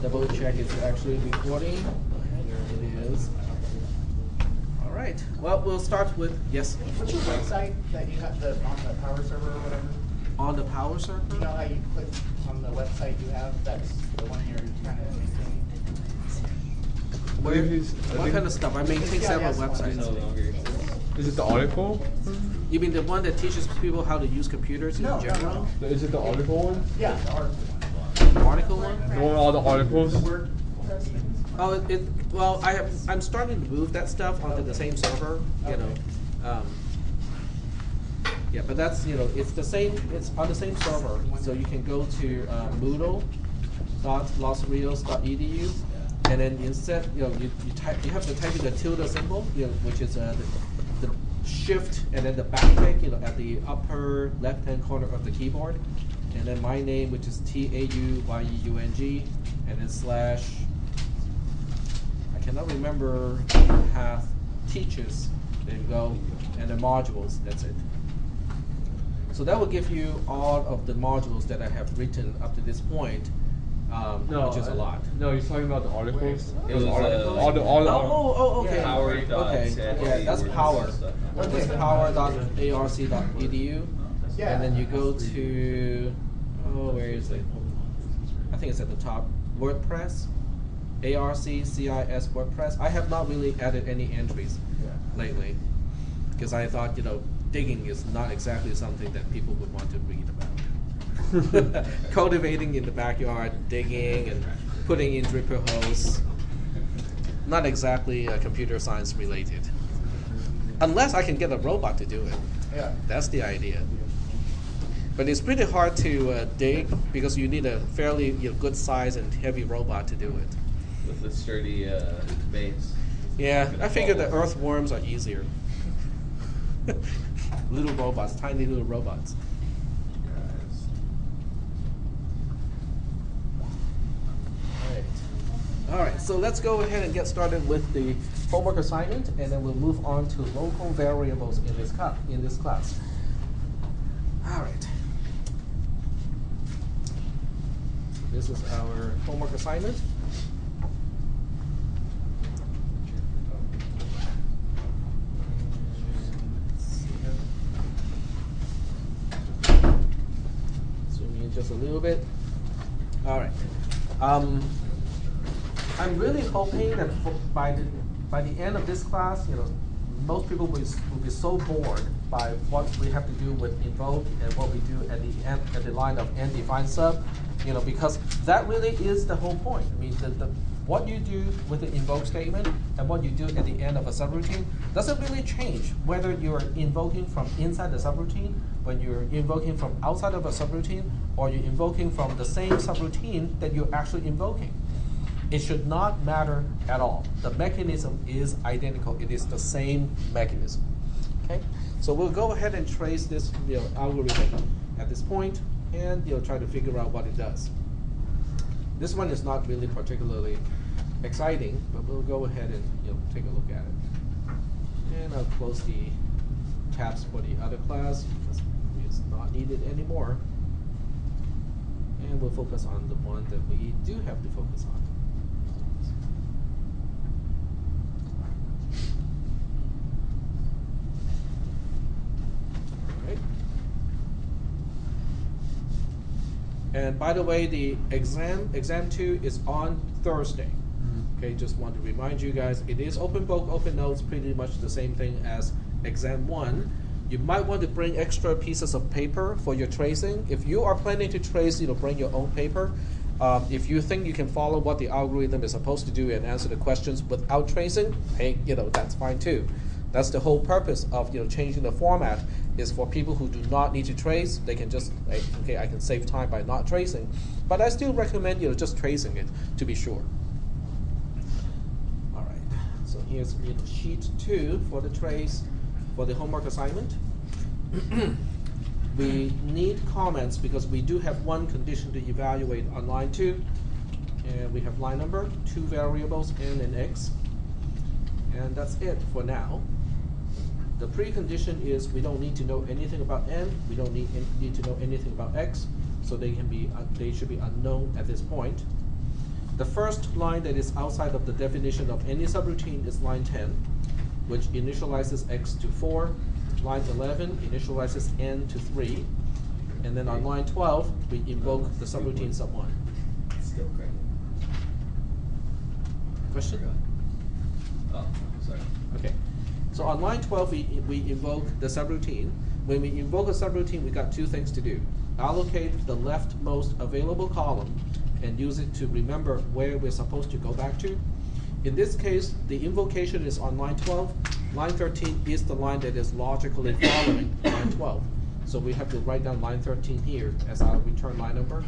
double check it's actually recording. There it is. All right. Well, we'll start with, yes? What's your website that you have on the power server or whatever? On the power server? You know how you click on the website you have, that's the one you're kind of maintaining? What kind of stuff? I maintain several websites. Is it the article? You mean the one that teaches people how to use computers in general? No. Is it the article one? Yeah, the article one. Article one? The one with all the articles? Oh, well, I'm starting to move that stuff onto the same server, you know. Yeah, but that's, it's the same, it's on the same server. So you can go to moodle.losrios.edu, and then instead, you have to type in the tilde symbol, which is the shift and then the backtick, at the upper left-hand corner of the keyboard, and then my name, which is TAUYEUNG, and then slash. I cannot remember path teaches. There you go, and the modules. That's it. So that will give you all of the modules that I have written up to this point, which is a lot. No, you're talking about the articles. It was Okay. Power. Okay. Yeah, that's power. That's power.arc.edu, and then you go to where is it? I think it's at the top. WordPress, ARC-CIS WordPress. I have not really added any entries lately because I thought digging is not exactly something that people would want to read about. Cultivating in the backyard, digging and putting in dripper hose. Not exactly computer science related. Unless I can get a robot to do it. Yeah. That's the idea. But it's pretty hard to dig because you need a fairly good size and heavy robot to do it. With the sturdy base. Yeah, I figured the earthworms are easier. Little robots, tiny little robots. All right, so let's go ahead and get started with the homework assignment, and then we'll move on to local variables in this class. All right. This is our homework assignment. Zoom in just a little bit. All right. I'm really hoping that by the end of this class, most people will be so bored by what we have to do with invoke and what we do at the end at the line of end define sub, because that really is the whole point. I mean, what you do with the invoke statement and what you do at the end of a subroutine doesn't really change whether you're invoking from inside the subroutine, when you're invoking from outside of a subroutine, or you're invoking from the same subroutine that you're actually invoking. It should not matter at all. The mechanism is identical. It is the same mechanism. Okay, so we'll go ahead and trace this algorithm at this point, and try to figure out what it does. This one is not really particularly exciting, but we'll go ahead and take a look at it. And I'll close the tabs for the other class because it's not needed anymore. And we'll focus on the one that we do have to focus on. And by the way, the exam 2 is on Thursday. Okay, just want to remind you guys, it is open book, open notes, pretty much the same thing as exam 1. You might want to bring extra pieces of paper for your tracing. If you are planning to trace, bring your own paper. If you think you can follow what the algorithm is supposed to do and answer the questions without tracing, hey, that's fine too. That's the whole purpose of changing the format, is for people who do not need to trace. They can just, okay, I can save time by not tracing, but I still recommend just tracing it to be sure. All right, so here's sheet 2 for the trace for the homework assignment. We need comments because we do have one condition to evaluate on line 2, and we have line number, 2 variables, n and x, and that's it for now. The precondition is we don't need to know anything about n, we don't need to know anything about x, so they should be unknown at this point. The first line that is outside of the definition of any subroutine is line 10, which initializes x to 4. Line 11 initializes n to 3. And then on line 12, we invoke the subroutine sub1. Still correct. Question? Oh, sorry. Okay. So on line 12, we invoke the subroutine. When we invoke a subroutine, we got two things to do. Allocate the leftmost available column and use it to remember where we're supposed to go back to. In this case, the invocation is on line 12. Line 13 is the line that is logically following line 12. So we have to write down line 13 here as our return line number.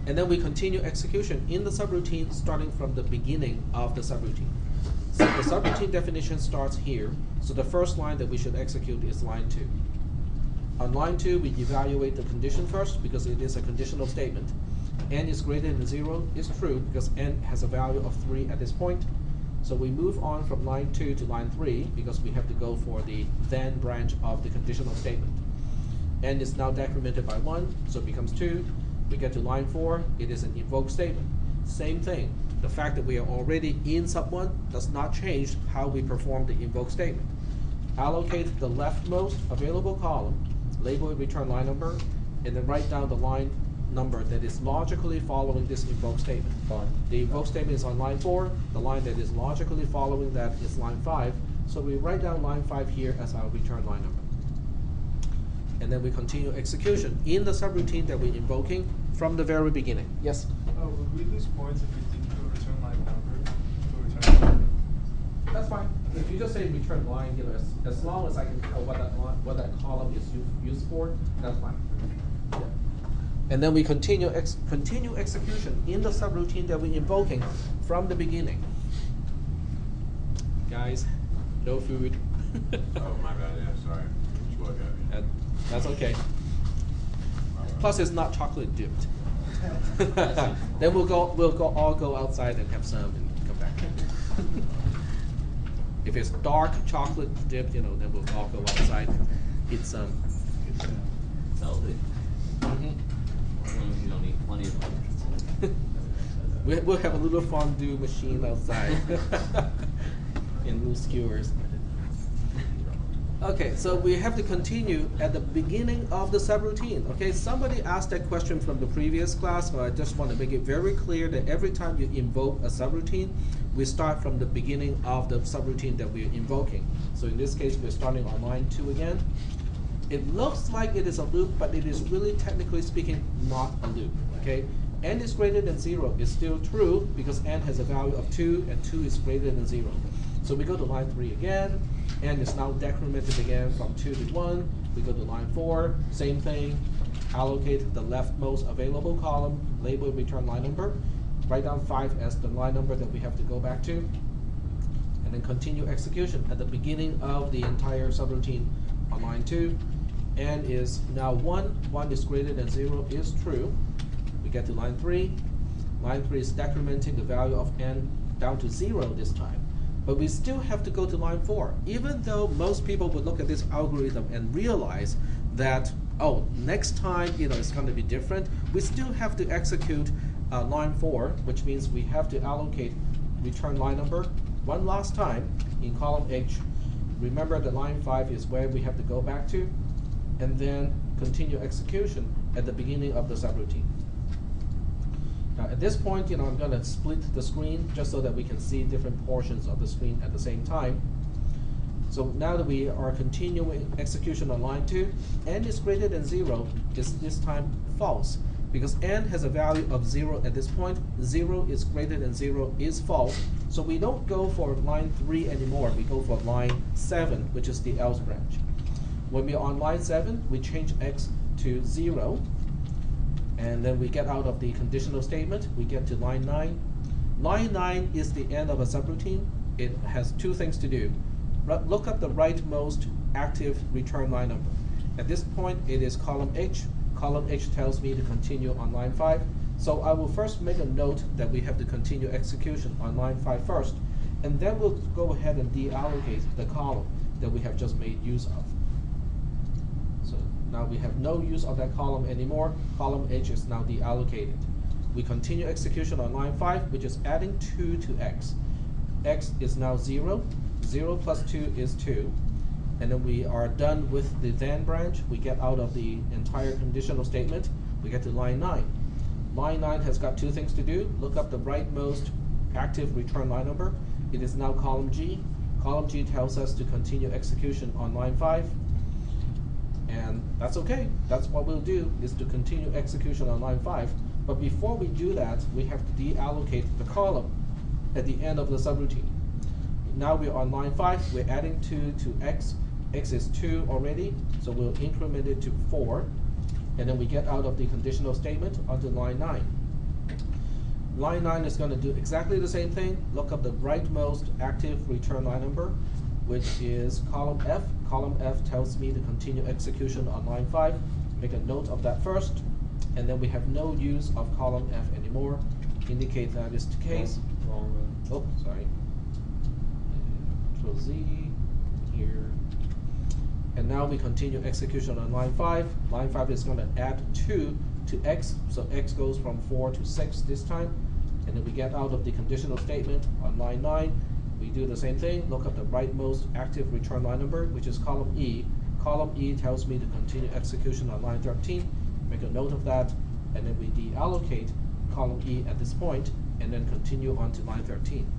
And then we continue execution in the subroutine starting from the beginning of the subroutine. So the subroutine definition starts here. So the first line that we should execute is line 2. On line 2, we evaluate the condition first because it is a conditional statement. N is greater than 0 is true because n has a value of 3 at this point. So we move on from line 2 to line 3 because we have to go for the then branch of the conditional statement. N is now decremented by 1, so it becomes 2. We get to line 4, it is an invoke statement. Same thing. The fact that we are already in sub1 does not change how we perform the invoke statement. Allocate the leftmost available column, label it return line number, and then write down the line number that is logically following this invoke statement. Fine. The invoke statement is on line 4. The line that is logically following that is line 5. So we write down line 5 here as our return line number. And then we continue execution in the subroutine that we're invoking from the very beginning. Yes? Would we lose points if we didn't do a return line number? To return line? That's fine. If you just say return line, you know, as long as I can tell what that column is used for, that's fine. Yeah. And then we continue execution in the subroutine that we're invoking from the beginning. Guys, no food. Oh, my bad, yeah, sorry. Sure, yeah. That's okay. Plus, it's not chocolate dipped. Then we'll all go outside and have some and come back. If it's dark chocolate dipped, you know, then we'll all go outside and eat some. Salted. As long as you don't eat plenty of them. We'll have a little fondue machine outside and little skewers. Okay, so we have to continue at the beginning of the subroutine. Okay, somebody asked that question from the previous class, but I just want to make it very clear that every time you invoke a subroutine, we start from the beginning of the subroutine that we're invoking. So in this case, we're starting on line 2 again. It looks like it is a loop, but it is really, technically speaking, not a loop. Okay, n is greater than 0 is still true because n has a value of 2, and 2 is greater than 0. So we go to line 3 again. N is now decremented again from 2 to 1. We go to line 4, same thing. Allocate the leftmost available column, label return line number. Write down 5 as the line number that we have to go back to. And then continue execution at the beginning of the entire subroutine on line 2. N is now 1. 1 is greater than 0 is true. We get to line 3. Line 3 is decrementing the value of n down to 0 this time. But we still have to go to line 4. Even though most people would look at this algorithm and realize that, oh, next time, you know, it's going to be different, we still have to execute line 4, which means we have to allocate return line number one last time in column H. Remember that line 5 is where we have to go back to, and then continue execution at the beginning of the subroutine. Now at this point, you know, I'm going to split the screen just so that we can see different portions of the screen at the same time. So now that we are continuing execution on line 2, n is greater than 0 is this time false. Because n has a value of 0 at this point, 0 is greater than 0 is false. So we don't go for line 3 anymore, we go for line 7, which is the else branch. When we're on line 7, we change x to 0. And then we get out of the conditional statement, we get to line 9. Line 9 is the end of a subroutine. It has two things to do. Look up the rightmost active return line number. At this point, it is column H. Column H tells me to continue on line 5. So I will first make a note that we have to continue execution on line 5 first, and then we'll go ahead and deallocate the column that we have just made use of. So now we have no use of that column anymore. Column H is now deallocated. we continue execution on line 5, which is adding 2 to x. X is now 0. 0 plus 2 is 2. And then we are done with the then branch. We get out of the entire conditional statement. We get to line 9. Line 9 has got 2 things to do. Look up the rightmost active return line number. It is now column G. Column G tells us to continue execution on line 5. And that's okay. That's what we'll do, is to continue execution on line 5. But before we do that, we have to deallocate the column at the end of the subroutine. Now we're on line 5. We're adding 2 to x. X is 2 already, so we'll increment it to 4. And then we get out of the conditional statement onto line 9. Line 9 is going to do exactly the same thing. Look up the rightmost active return line number, which is column F. Column F tells me to continue execution on line 5. Make a note of that first. And then we have no use of column F anymore. Indicate that is the case. Oh, sorry. Control Z here. And now we continue execution on line 5. Line 5 is going to add 2 to x, so x goes from 4 to 6 this time. And then we get out of the conditional statement on line 9. We do the same thing. Look up the rightmost active return line number, which is column E. Column E tells me to continue execution on line 13. Make a note of that. And then we deallocate column E at this point, and then continue on to line 13.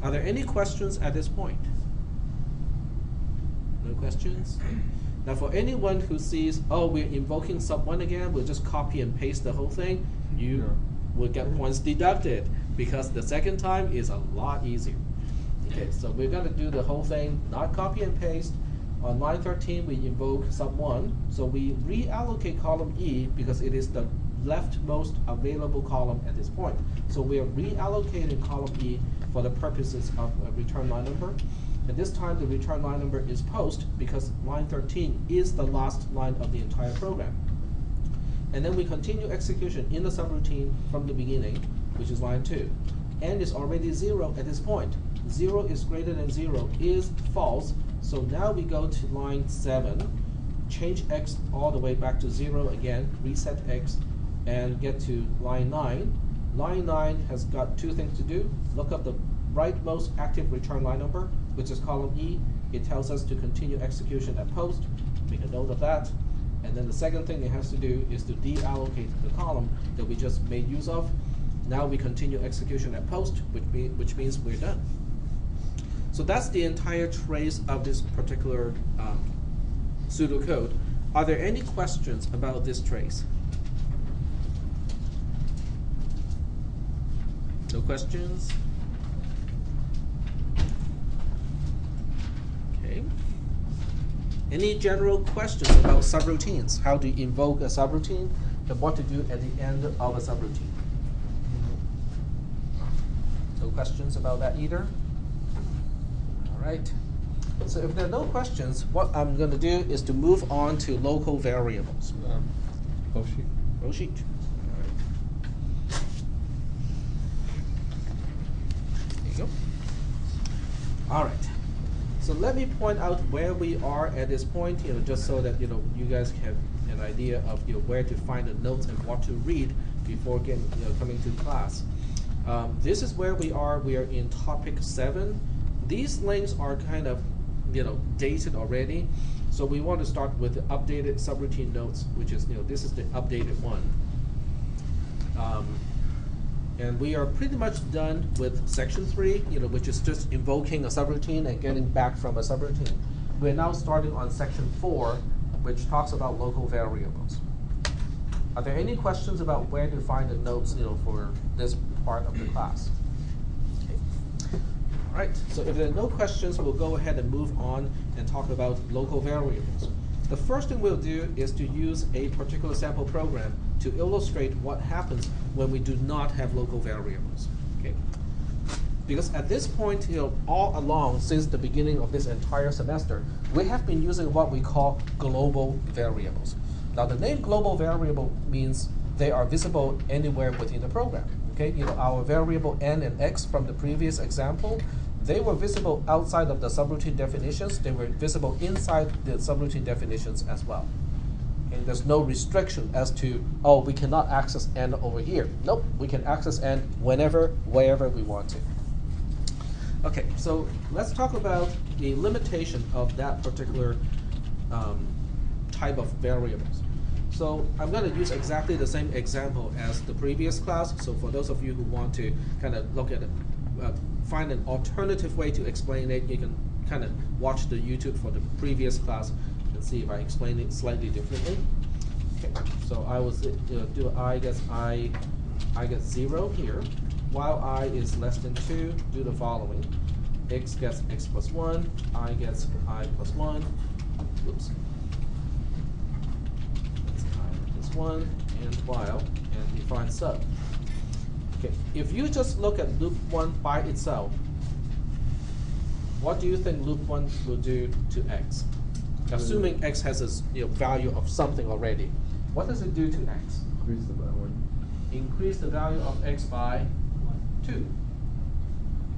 Are there any questions at this point? No questions? Now for anyone who sees, oh, we're invoking sub1 again, we'll just copy and paste the whole thing, you will get points deducted, because the second time is a lot easier. Okay, so we're going to do the whole thing, not copy and paste. On line 13, we invoke sub1, so we reallocate column E because it is the leftmost available column at this point. So we are reallocating column E for the purposes of a return line number. And this time the return line number is post because line 13 is the last line of the entire program. And then we continue execution in the subroutine from the beginning, which is line 2. N is already 0 at this point. 0 is greater than 0 is false. So now we go to line 7, change x all the way back to 0 again, reset x, and get to line 9. Line 9 has got 2 things to do. Look up the rightmost active return line number, which is column E. It tells us to continue execution at post. Make a note of that. And then the second thing it has to do is to deallocate the column that we just made use of. Now we continue execution at post, which means we're done. So that's the entire trace of this particular pseudocode. Are there any questions about this trace? No questions? Okay. Any general questions about subroutines? How to invoke a subroutine and what to do at the end of a subroutine? No questions about that either? All right. So if there are no questions, what I'm going to do is to move on to local variables. Flow sheet. Flow sheet. All right. There you go. All right. So let me point out where we are at this point, just so that you guys have an idea of where to find the notes and what to read before coming to class. This is where we are. We are in topic 7. These links are kind of dated already, so we want to start with the updated subroutine notes, which is this is the updated one. And we are pretty much done with section 3, which is just invoking a subroutine and getting back from a subroutine. We're now starting on section 4, which talks about local variables. Are there any questions about where to find the notes, for this part of the class? Okay. All right. So if there are no questions, we'll go ahead and move on and talk about local variables. The first thing we'll do is to use a particular sample program to illustrate what happens when we do not have local variables. Okay. Because at this point, all along since the beginning of this entire semester, we have been using what we call global variables. Now the name global variable means they are visible anywhere within the program. Okay, our variable n and x from the previous example, they were visible outside of the subroutine definitions. They were visible inside the subroutine definitions as well. Okay, there's no restriction as to, oh, we cannot access n over here. Nope, we can access n whenever, wherever we want to. Okay, so let's talk about the limitation of that particular type of variables. So I'm going to use exactly the same example as the previous class. So for those of you who want to kind of look at it, find an alternative way to explain it, you can kind of watch the YouTube for the previous class and see if I explain it slightly differently. Okay, so I will do I get 0 here. While I is less than 2, do the following. X gets x plus 1, I gets I plus 1. Oops. That's I plus 1, and while, and define sub. Okay, if you just look at loop 1 by itself, what do you think loop 1 will do to x? Assuming x has a value of something already. What does it do to x? Increase the value. Increase the value of x by 2.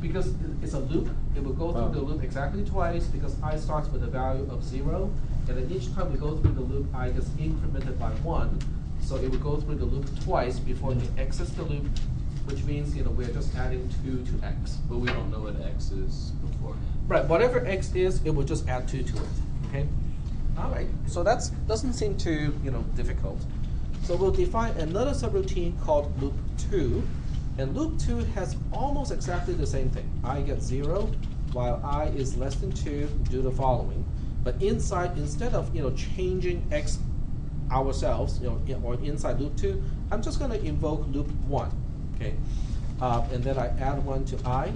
Because it's a loop, it will go through the loop exactly twice because I starts with a value of 0, and then each time we go through the loop, I gets incremented by 1. So it will go through the loop twice before it exits the loop, which means we're just adding 2 to x. But we don't know what x is beforehand. Right, whatever x is, it will just add 2 to it. Okay. All right. So that doesn't seem too difficult. So we'll define another subroutine called loop 2, and loop 2 has almost exactly the same thing. I get 0, while I is less than 2, do the following. But inside, instead of changing x ourselves, or inside loop 2, I'm just going to invoke loop 1. Okay, and then I add 1 to I,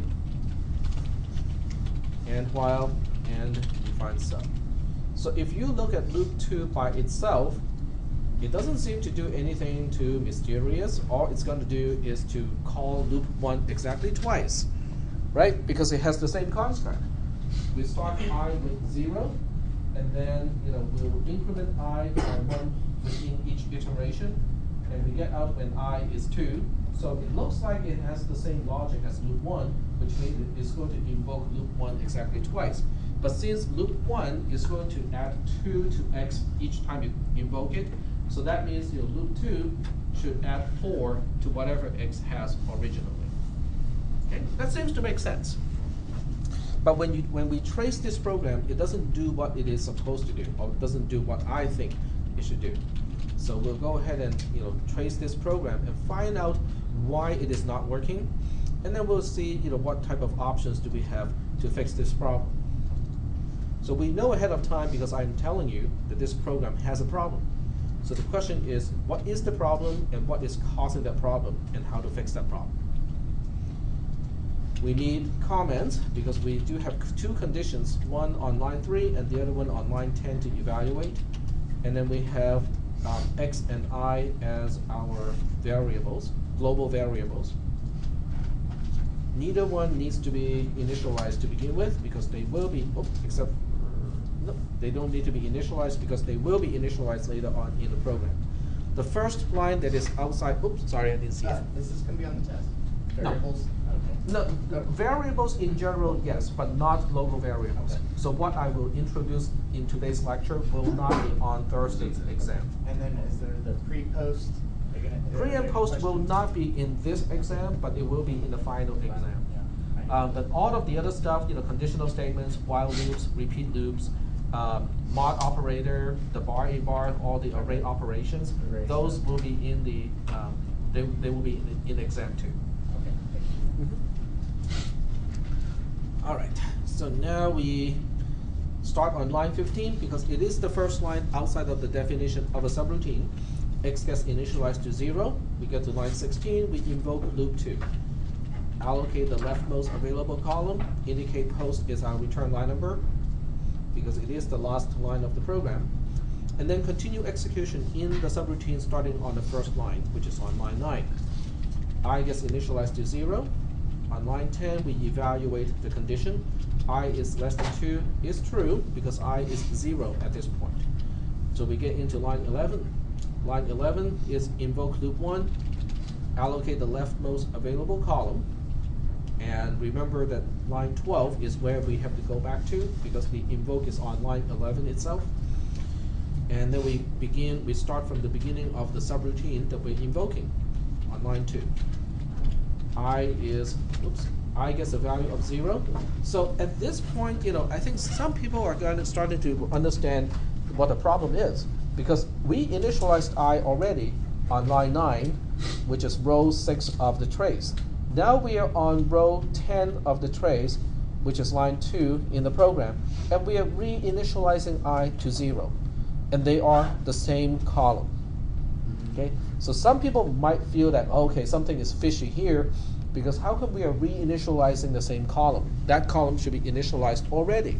and while, and define sub. So if you look at loop 2 by itself, it doesn't seem to do anything too mysterious. All it's going to do is to call loop 1 exactly twice, right? Because it has the same construct. We start I with 0, and then we'll increment I by 1 within each iteration, and we get out when I is 2. So it looks like it has the same logic as loop 1, which means it's going to invoke loop 1 exactly twice. But since loop 1 is going to add 2 to x each time you invoke it, so that means loop 2 should add 4 to whatever x has originally. Okay, that seems to make sense. But when we trace this program, it doesn't do what it is supposed to do, or it doesn't do what I think it should do. So we'll go ahead and trace this program and find out why it is not working, and then we'll see what type of options do we have to fix this problem. So we know ahead of time because I'm telling you that this program has a problem. So the question is, what is the problem and what is causing that problem and how to fix that problem? We need comments because we do have 2 conditions, one on line 3 and the other one on line 10 to evaluate. And then we have x and I as our variables, global variables. Neither one needs to be initialized to begin with because they will be, no, they don't need to be initialized because they will be initialized later on in the program. The first line that is outside, oops, sorry, I didn't see it. Is this going to be on the test? No. Variables? Okay. No, variables in general, yes, but not local variables. Okay. So what I will introduce in today's lecture will not be on Thursday's exam. And then is there the pre-post? Pre and post will not be in this exam, but it will be in the final exam. But all of the other stuff, conditional statements, while loops, repeat loops, mod operator, the bar a bar, all the array operations, those will be in the they will be in exam 2. Okay, thank you. All right. So now we start on line 15 because it is the first line outside of the definition of a subroutine. X gets initialized to 0. We get to line 16. We invoke loop 2. Allocate the leftmost available column. Indicate post is our return line number because it is the last line of the program. And then continue execution in the subroutine starting on the first line, which is on line 9. I gets initialized to 0. On line 10, we evaluate the condition. I is less than 2 is true because I is 0 at this point. So we get into line 11. Line 11 is invoke loop 1, allocate the leftmost available column. And remember that line 12 is where we have to go back to because the invoke is on line 11 itself. And then we start from the beginning of the subroutine that we're invoking on line 2. I gets a value of 0. So at this point, I think some people are starting to understand what the problem is, because we initialized I already on line 9, which is row 6 of the trace. Now we are on row 10 of the trace, which is line 2 in the program, and we are reinitializing I to 0, and they are the same column. Okay, so some people might feel that, okay, something is fishy here, because how come we are reinitializing the same column? That column should be initialized already.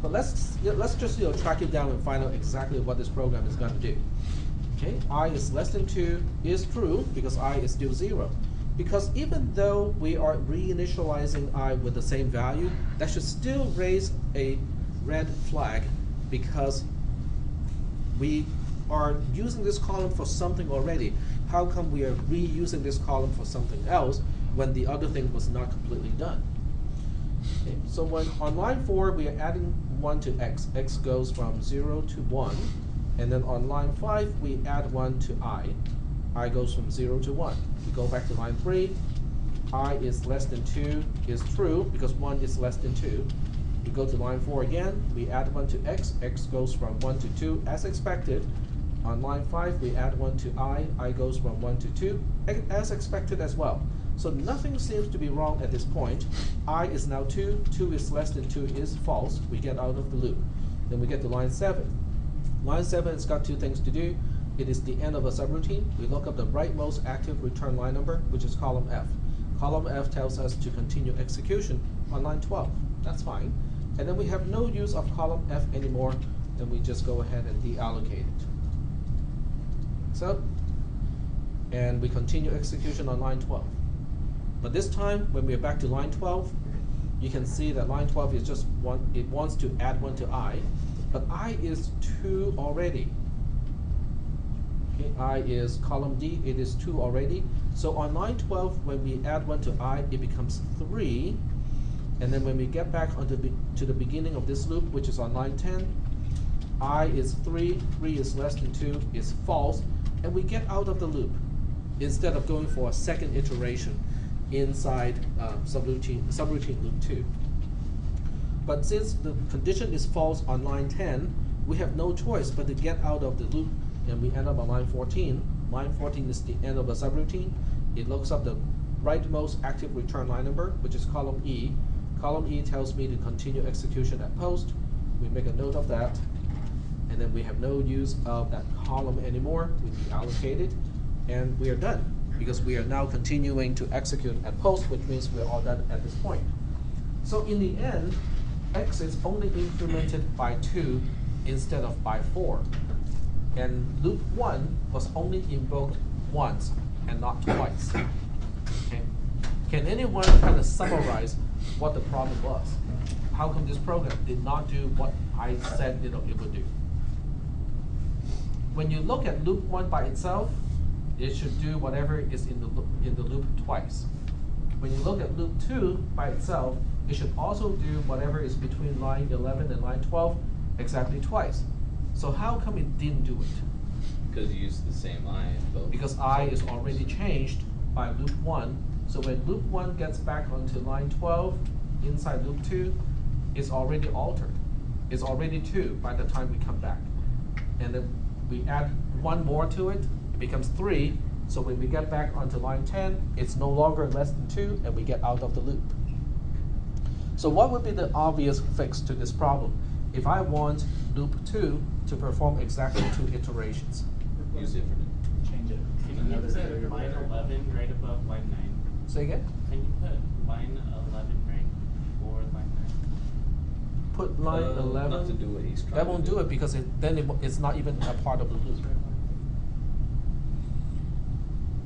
But let's just track it down and find out exactly what this program is going to do. Okay, I is less than 2 is true because I is still 0. Because even though we are reinitializing I with the same value, that should still raise a red flag, because we are using this column for something already. How come we are reusing this column for something else when the other thing was not completely done? Okay, so when on line 4 we are adding 1 to x, x goes from 0 to 1, and then on line 5 we add 1 to I goes from 0 to 1. We go back to line 3, I is less than 2 is true because 1 is less than 2. We go to line 4 again, we add 1 to x, x goes from 1 to 2 as expected. On line 5 we add 1 to I goes from 1 to 2 as expected as well. So nothing seems to be wrong at this point. I is now 2, 2 is less than 2 is false. We get out of the loop. Then we get to line 7. Line 7 has got 2 things to do. It is the end of a subroutine. We look up the rightmost active return line number, which is column F. Column F tells us to continue execution on line 12. That's fine. And then we have no use of column F anymore, then we just go ahead and deallocate it. So, and we continue execution on line 12. But this time, when we're back to line 12, you can see that line 12 is just it wants to add 1 to I, but I is 2 already. Okay, I is column D, it is 2 already. So on line 12, when we add 1 to I, it becomes 3. And then when we get back to the beginning of this loop, which is on line 10, I is 3, 3 is less than 2 is false, and we get out of the loop instead of going for a second iteration inside subroutine loop 2. But since the condition is false on line 10, we have no choice but to get out of the loop, and we end up on line 14. Line 14 is the end of the subroutine. It looks up the rightmost active return line number, which is column E. Column E tells me to continue execution at post. We make a note of that, and then we have no use of that column anymore. We deallocate it, and we are done, because we are now continuing to execute at post, which means we're all done at this point. So in the end, X is only incremented by 2 instead of by 4. And loop 1 was only invoked once and not twice. Okay. Can anyone kind of summarize what the problem was? How come this program did not do what I said it would do? When you look at loop 1 by itself, it should do whatever is in the loop twice. When you look at loop 2 by itself, it should also do whatever is between line 11 and line 12 exactly twice. So how come it didn't do it? Because you used the same I in both. Because I is already changed by loop 1. So when loop 1 gets back onto line 12 inside loop 2, it's already altered. It's already 2 by the time we come back. And then we add 1 more to it, it becomes 3. So when we get back onto line 10, it's no longer less than 2, and we get out of the loop. So what would be the obvious fix to this problem if I want loop 2 to perform exactly 2 iterations? Use different. Change it. Can you put line 11 right above line 9? Say again? Can you put line 11 right before line 9? Put line 11. Not to do what he's trying That won't to do it because it's not even a part of the loop.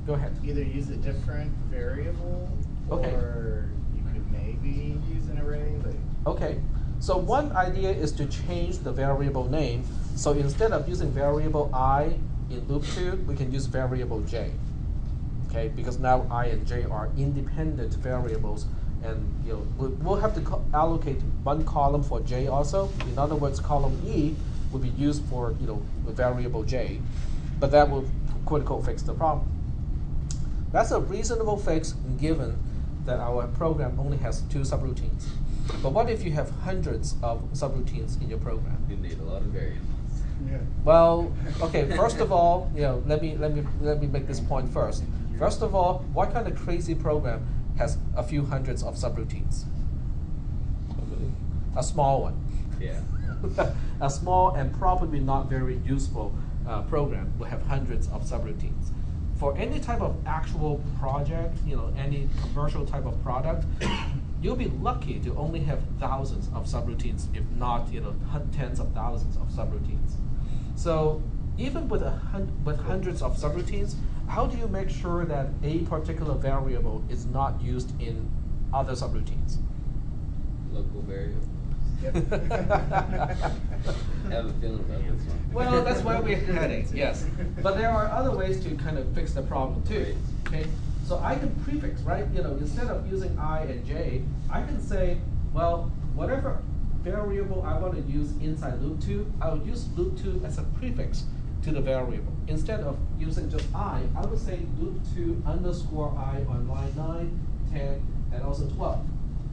Go ahead. Either use a different variable, Okay. or you could maybe use an array, but Okay, so one idea is to change the variable name. So instead of using variable I in loop 2, we can use variable j. Okay, because now I and j are independent variables, and we'll have to allocate 1 column for j also. In other words, column E would be used for a variable j, but that will quote unquote fix the problem. That's a reasonable fix given that our program only has 2 subroutines. But what if you have hundreds of subroutines in your program? You need a lot of variables. Yeah. Well, okay. First of all, let me make this point first. First of all, what kind of crazy program has a few hundreds of subroutines? A small one. Yeah. A small and probably not very useful program will have hundreds of subroutines. For any type of actual project, any commercial type of product, you'll be lucky to only have thousands of subroutines, if not, tens of thousands of subroutines. So even with hundreds of subroutines, how do you make sure that a particular variable is not used in other subroutines? Local variables. Yep. I have a feeling about this one. Well, that's where we're heading, yes. But there are other ways to kind of fix the problem too. Okay, so I can prefix, right? Instead of using I and j, I can say, well, whatever variable I want to use inside loop 2, I would use loop 2 as a prefix to the variable. Instead of using just I would say loop 2 underscore I on line 9, 10, and also 12.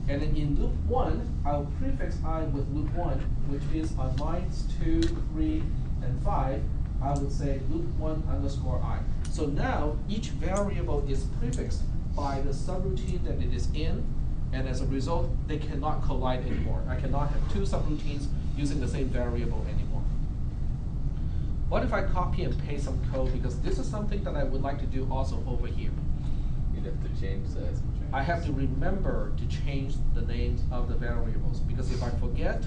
And then in loop 1, I'll prefix I with loop 1, which means on lines 2, 3, and 5, I would say loop 1 underscore I. So now each variable is prefixed by the subroutine that it is in, and as a result, they cannot collide anymore. I cannot have 2 subroutines using the same variable anymore. What if I copy and paste some code, because this is something that I would like to do also over here. You'd have to change that. I have to remember to change the names of the variables, because if I forget,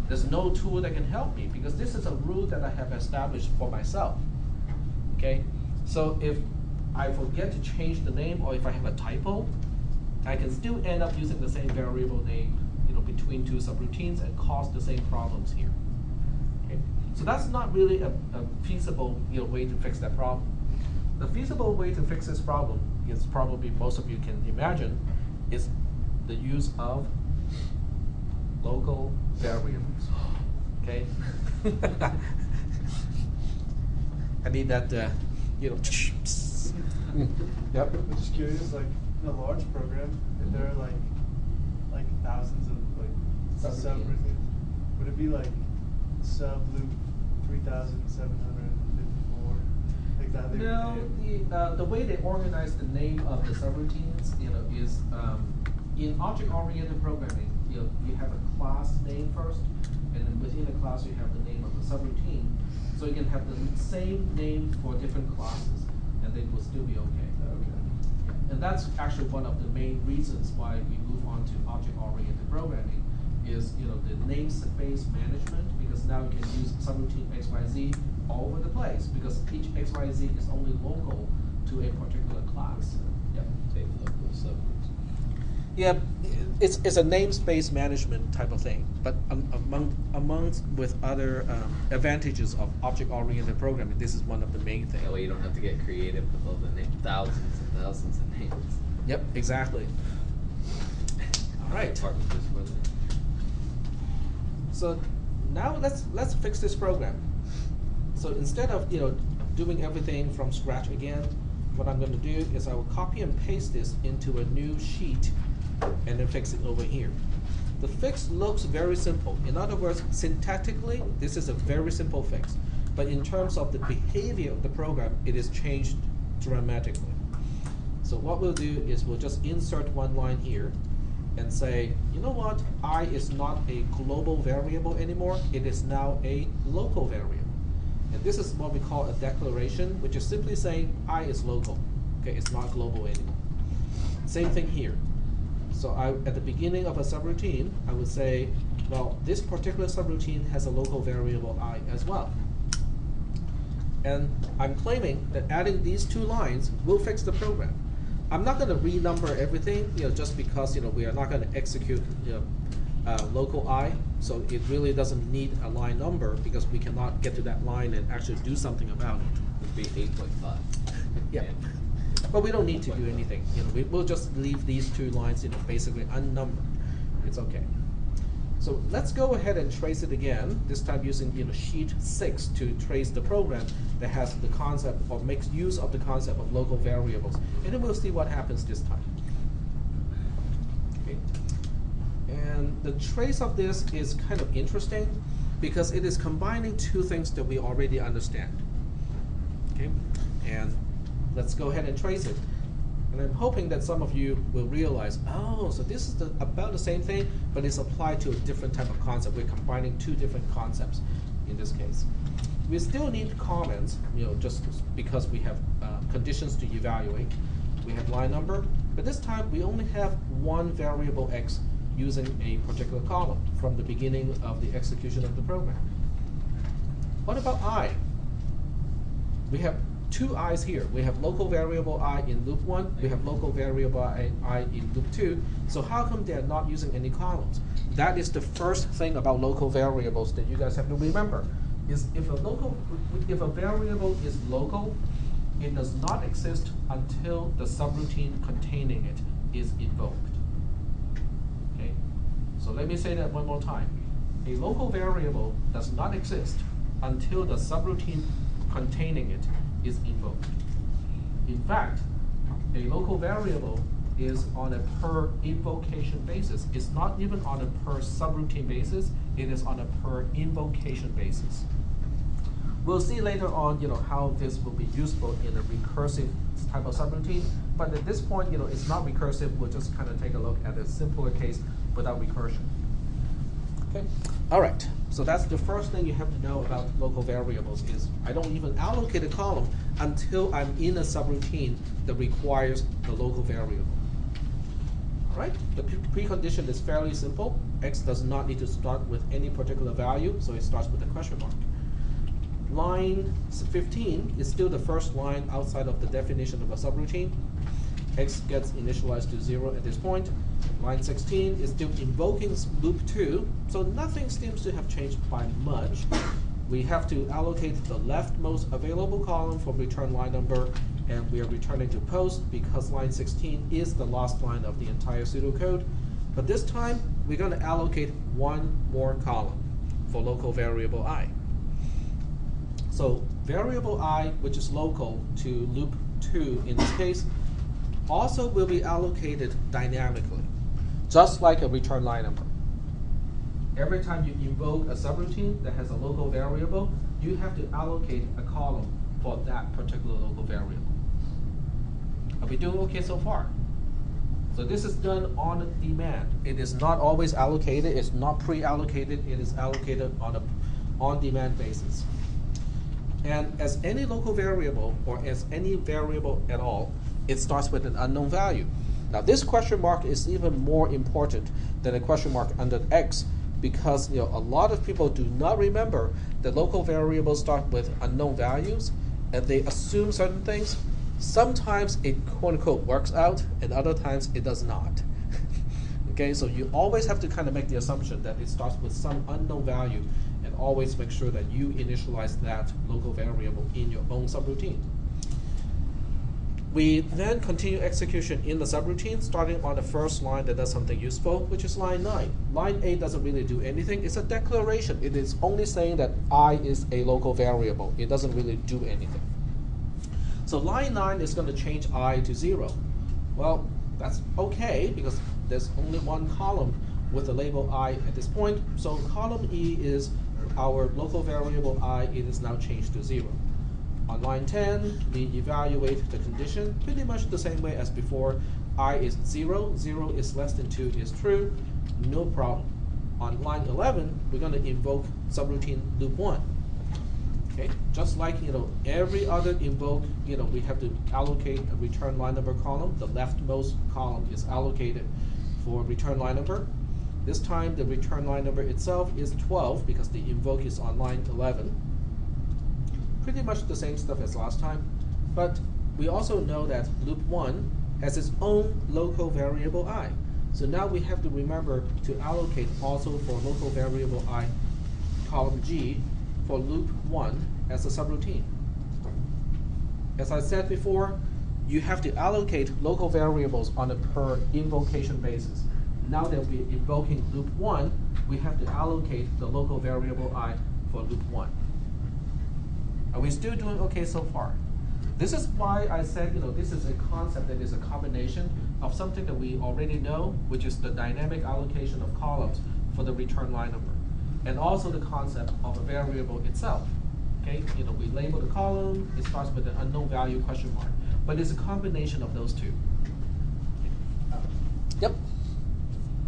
there's no tool that can help me, because this is a rule that I have established for myself. Okay, so if I forget to change the name, or if I have a typo, I can still end up using the same variable name, between 2 subroutines and cause the same problems here. Okay, so that's not really a feasible, way to fix that problem. The feasible way to fix this problem is probably most of you can imagine is the use of local variables. Okay. I need that. Yep. I'm just curious, like in a large program, if there are like thousands of subroutines, would it be like sub loop 3,754? Like that? They would No, name? the way they organize the name of the subroutines, is in object-oriented programming. You have a class name first, and then within the class you have the name of the subroutine. So you can have the same name for different classes, and they will still be okay. And that's actually one of the main reasons why we move on to object-oriented programming is the namespace management, because now you can use subroutine XYZ all over the place, because each XYZ is only local to a particular class. Yep. Take local subgroups. Yeah, it's a namespace management type of thing, but amongst with other advantages of object-oriented programming, this is one of the main things. That way you don't have to get creative with all the thousands and thousands of names. Yep, exactly. Right. Department just for that. So now let's fix this program. So instead of doing everything from scratch again, what I'm going to do is I will copy and paste this into a new sheet and then fix it over here. The fix looks very simple. In other words, syntactically, this is a very simple fix. But in terms of the behavior of the program, it is changed dramatically. So what we'll do is we'll just insert one line here and say, you know what, I is not a global variable anymore, it is now a local variable. And this is what we call a declaration, which is simply saying I is local. Okay, it's not global anymore. Same thing here. So at the beginning of a subroutine, I would say, well, this particular subroutine has a local variable I as well. And I'm claiming that adding these 2 lines will fix the program. I'm not going to renumber everything, just because we are not going to execute local I, so it really doesn't need a line number because we cannot get to that line and actually do something about it. Would be 8.5. Yeah. But we don't need to do anything. We'll just leave these 2 lines, basically unnumbered. It's okay. So let's go ahead and trace it again, this time using sheet 6 to trace the program that has the concept or makes use of the concept of local variables. And then we'll see what happens this time. Okay. And the trace of this is kind of interesting because it is combining two things that we already understand. Okay. And let's go ahead and trace it. And I'm hoping that some of you will realize, oh, so this is about the same thing, but it's applied to a different type of concept. We're combining two different concepts in this case. We still need comments, just because we have conditions to evaluate. We have line number, but this time we only have one variable x using a particular column from the beginning of the execution of the program. What about I? We have two i's here. We have local variable I in loop 1, we have local variable I in loop 2. So how come they're not using any columns? That is the first thing about local variables that you guys have to remember. Is if a variable is local, it does not exist until the subroutine containing it is invoked. Okay? So let me say that one more time. A local variable does not exist until the subroutine containing it is invoked. In fact, a local variable is on a per invocation basis. It's not even on a per subroutine basis, it is on a per invocation basis. We'll see later on how this will be useful in a recursive type of subroutine, but at this point it's not recursive. We'll just kind of take a look at a simpler case without recursion. Okay. All right, so that's the first thing you have to know about local variables is I don't even allocate a column until I'm in a subroutine that requires the local variable. All right, the precondition is fairly simple. X does not need to start with any particular value, so it starts with a question mark. Line 15 is still the first line outside of the definition of a subroutine. X gets initialized to 0 at this point. Line 16 is still invoking loop 2, so nothing seems to have changed by much. We have to allocate the leftmost available column for return line number, and we are returning to post because line 16 is the last line of the entire pseudocode. But this time, we're going to allocate one more column for local variable I. So variable I, which is local to loop 2 in this case, also will be allocated dynamically, just like a return line number. Every time you invoke a subroutine that has a local variable, you have to allocate a column for that particular local variable. Are we doing okay so far? So this is done on demand. It is not always allocated, it's not pre-allocated, it is allocated on an on-demand basis. And as any local variable, or as any variable at all, it starts with an unknown value. Now this question mark is even more important than a question mark under X because a lot of people do not remember that local variables start with unknown values and they assume certain things. Sometimes it quote-unquote works out and other times it does not. Okay, so you always have to kind of make the assumption that it starts with some unknown value and always make sure that you initialize that local variable in your own subroutine. We then continue execution in the subroutine, starting on the first line that does something useful, which is line 9. Line 8 doesn't really do anything. It's a declaration. It is only saying that I is a local variable. It doesn't really do anything. So line 9 is going to change I to 0. Well, that's okay because there's only one column with the label I at this point. So column E is our local variable I. It is now changed to 0. On line 10, we evaluate the condition pretty much the same way as before. I is 0, 0 is less than 2 is true, no problem. On line 11, we're going to invoke subroutine loop 1. Okay, just like every other invoke, we have to allocate a return line number column. The leftmost column is allocated for return line number. This time, the return line number itself is 12 because the invoke is on line 11. Pretty much the same stuff as last time, but we also know that loop 1 has its own local variable I. So now we have to remember to allocate also for local variable I column G for loop 1 as a subroutine. As I said before, you have to allocate local variables on a per invocation basis. now that we're invoking loop 1, we have to allocate the local variable I for loop 1. Are we still doing okay so far? This is why I said, this is a concept that is a combination of something that we already know, which is the dynamic allocation of columns for the return line number, and also the concept of a variable itself. Okay, we label the column, it starts with an unknown value question mark, but it's a combination of those two. Yep.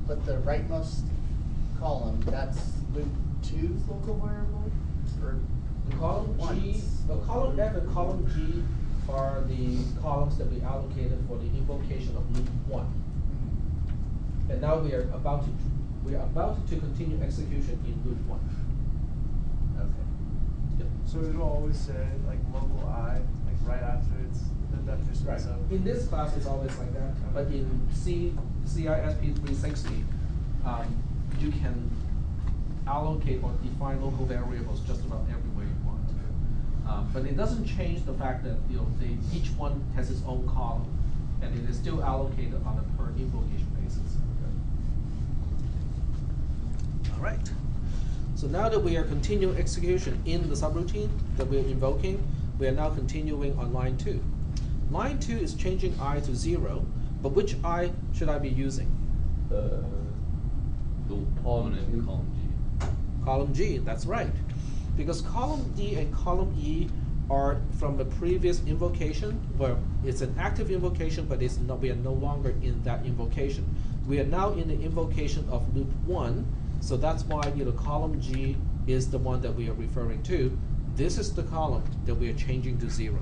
But the rightmost column, that's loop 2's local variable? Or The column G, one's the local column F variable? and column G are the columns that we allocated for the invocation of loop 1. Mhm. And now we are about to continue execution in loop 1. Okay. Yep. So it'll always say like local I, like right after it's the definition Right. of sub. In this class, it's always like that, but in CISP360, you can allocate or define local variables just about everywhere you want. But it doesn't change the fact that each one has its own column, and it is still allocated on a per invocation basis. All right. So now that we are continuing execution in the subroutine that we are invoking, we are now continuing on line 2. Line 2 is changing I to 0, but which I should I be using? The column in column G. Column G, that's right. Because column D and column E are from the previous invocation, where it's an active invocation, but we are no longer in that invocation. We are now in the invocation of loop 1, so that's why column G is the one that we are referring to. This is the column that we are changing to 0.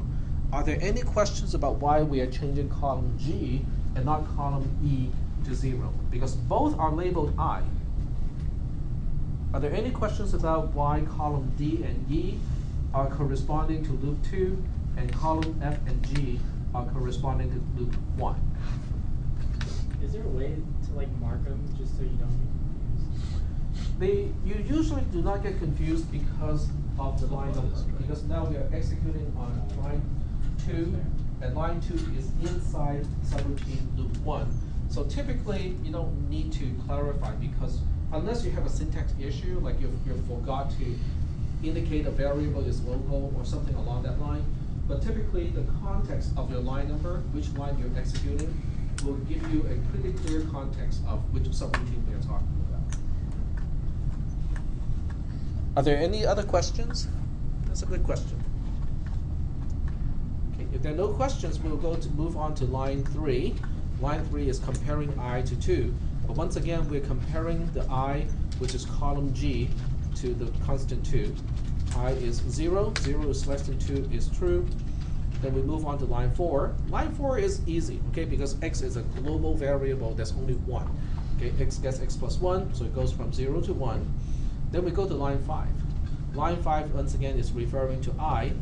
Are there any questions about why we are changing column G and not column E to 0? Because both are labeled I. Are there any questions about why column D and E are corresponding to loop 2 and column F and G are corresponding to loop 1? Is there a way to mark them just so you don't get confused? You usually do not get confused because of the line number, because now we are executing on line 2, and line 2 is inside subroutine loop 1. So typically, you don't need to clarify, because unless you have a syntax issue, like you forgot to indicate a variable is local or something along that line, but typically the context of your line number, which line you're executing, will give you a pretty clear context of which subroutine we are talking about. Are there any other questions? That's a good question. Okay, if there are no questions, we'll move on to line 3. Line 3 is comparing I to 2. But once again, we're comparing the I, which is column G, to the constant 2. I is 0, 0 is less than 2 is true. Then we move on to line 4. Line 4 is easy, okay, because x is a global variable that's only 1. Okay, x gets x plus 1, so it goes from 0 to 1. Then we go to line 5. Line 5, once again, is referring to I.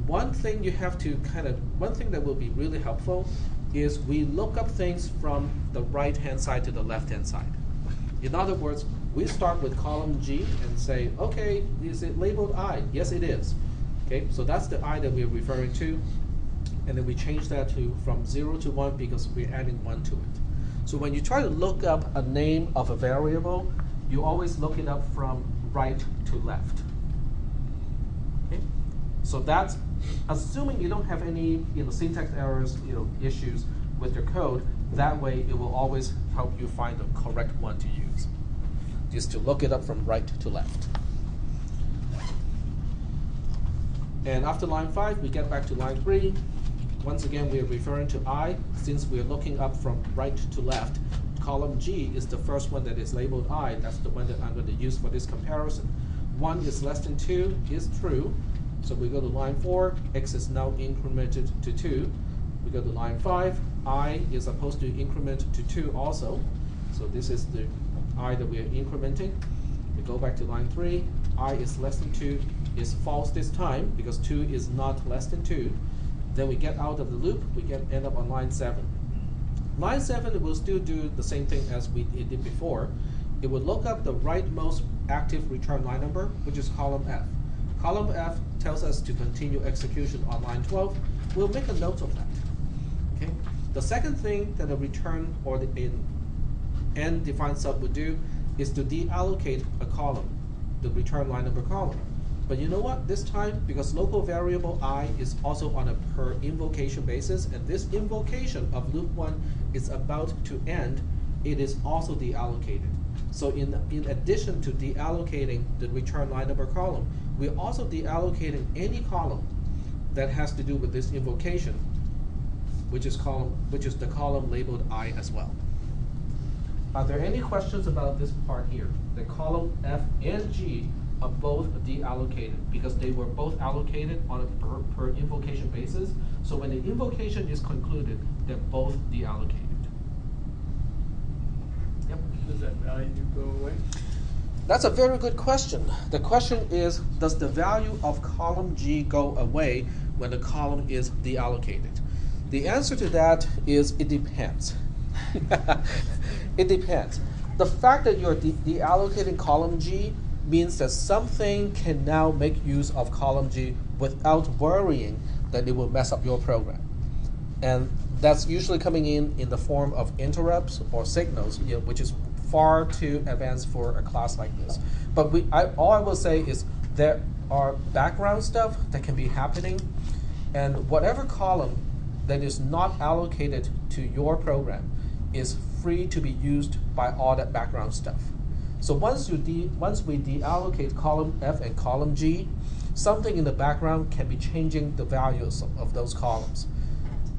One thing that will be really helpful is we look up things from the right-hand side to the left-hand side. In other words, we start with column G and say, okay, is it labeled I? Yes, it is. Okay, so that's the I that we're referring to, and then we change that to from 0 to 1 because we're adding 1 to it. So when you try to look up a name of a variable, you always look it up from right to left. Okay, so that's assuming you don't have any syntax errors, issues with your code. That way, it will always help you find the correct one to use. Just to look it up from right to left. And after line 5, we get back to line 3. Once again, we are referring to I. Since we are looking up from right to left, column G is the first one that is labeled I. That's the one that I'm going to use for this comparison. 1 is less than 2 is true. So we go to line 4, x is now incremented to 2. We go to line 5, I is supposed to increment to 2 also. So this is the I that we are incrementing. We go back to line 3, I is less than 2 is false this time because 2 is not less than 2. Then we get out of the loop, we end up on line 7. Line 7 will still do the same thing as we did before. It will look up the rightmost active return line number, which is column F. Column F tells us to continue execution on line 12. We'll make a note of that. Okay. The second thing that a return or in n defined sub would do is to deallocate a column, the return line number column. But you know what? This time, because local variable I is also on a per invocation basis, and this invocation of loop 1 is about to end, it is also deallocated. So in addition to deallocating the return line number column, we're also deallocating any column that has to do with this invocation, which is the column labeled I as well. Are there any questions about this part here? The column F and G are both deallocated because they were both allocated on a per invocation basis. So when the invocation is concluded, they're both deallocated. Yep. Does that value go away? That's a very good question. The question is, does the value of column G go away when the column is deallocated? The answer to that is it depends. It depends. The fact that you're deallocating column G means that something can now make use of column G without worrying that it will mess up your program. And that's usually coming in the form of interrupts or signals, which is far too advanced for a class like this. But all I will say is there are background stuff that can be happening, and whatever column that is not allocated to your program is free to be used by all that background stuff. So once we deallocate column F and column G, something in the background can be changing the values of those columns.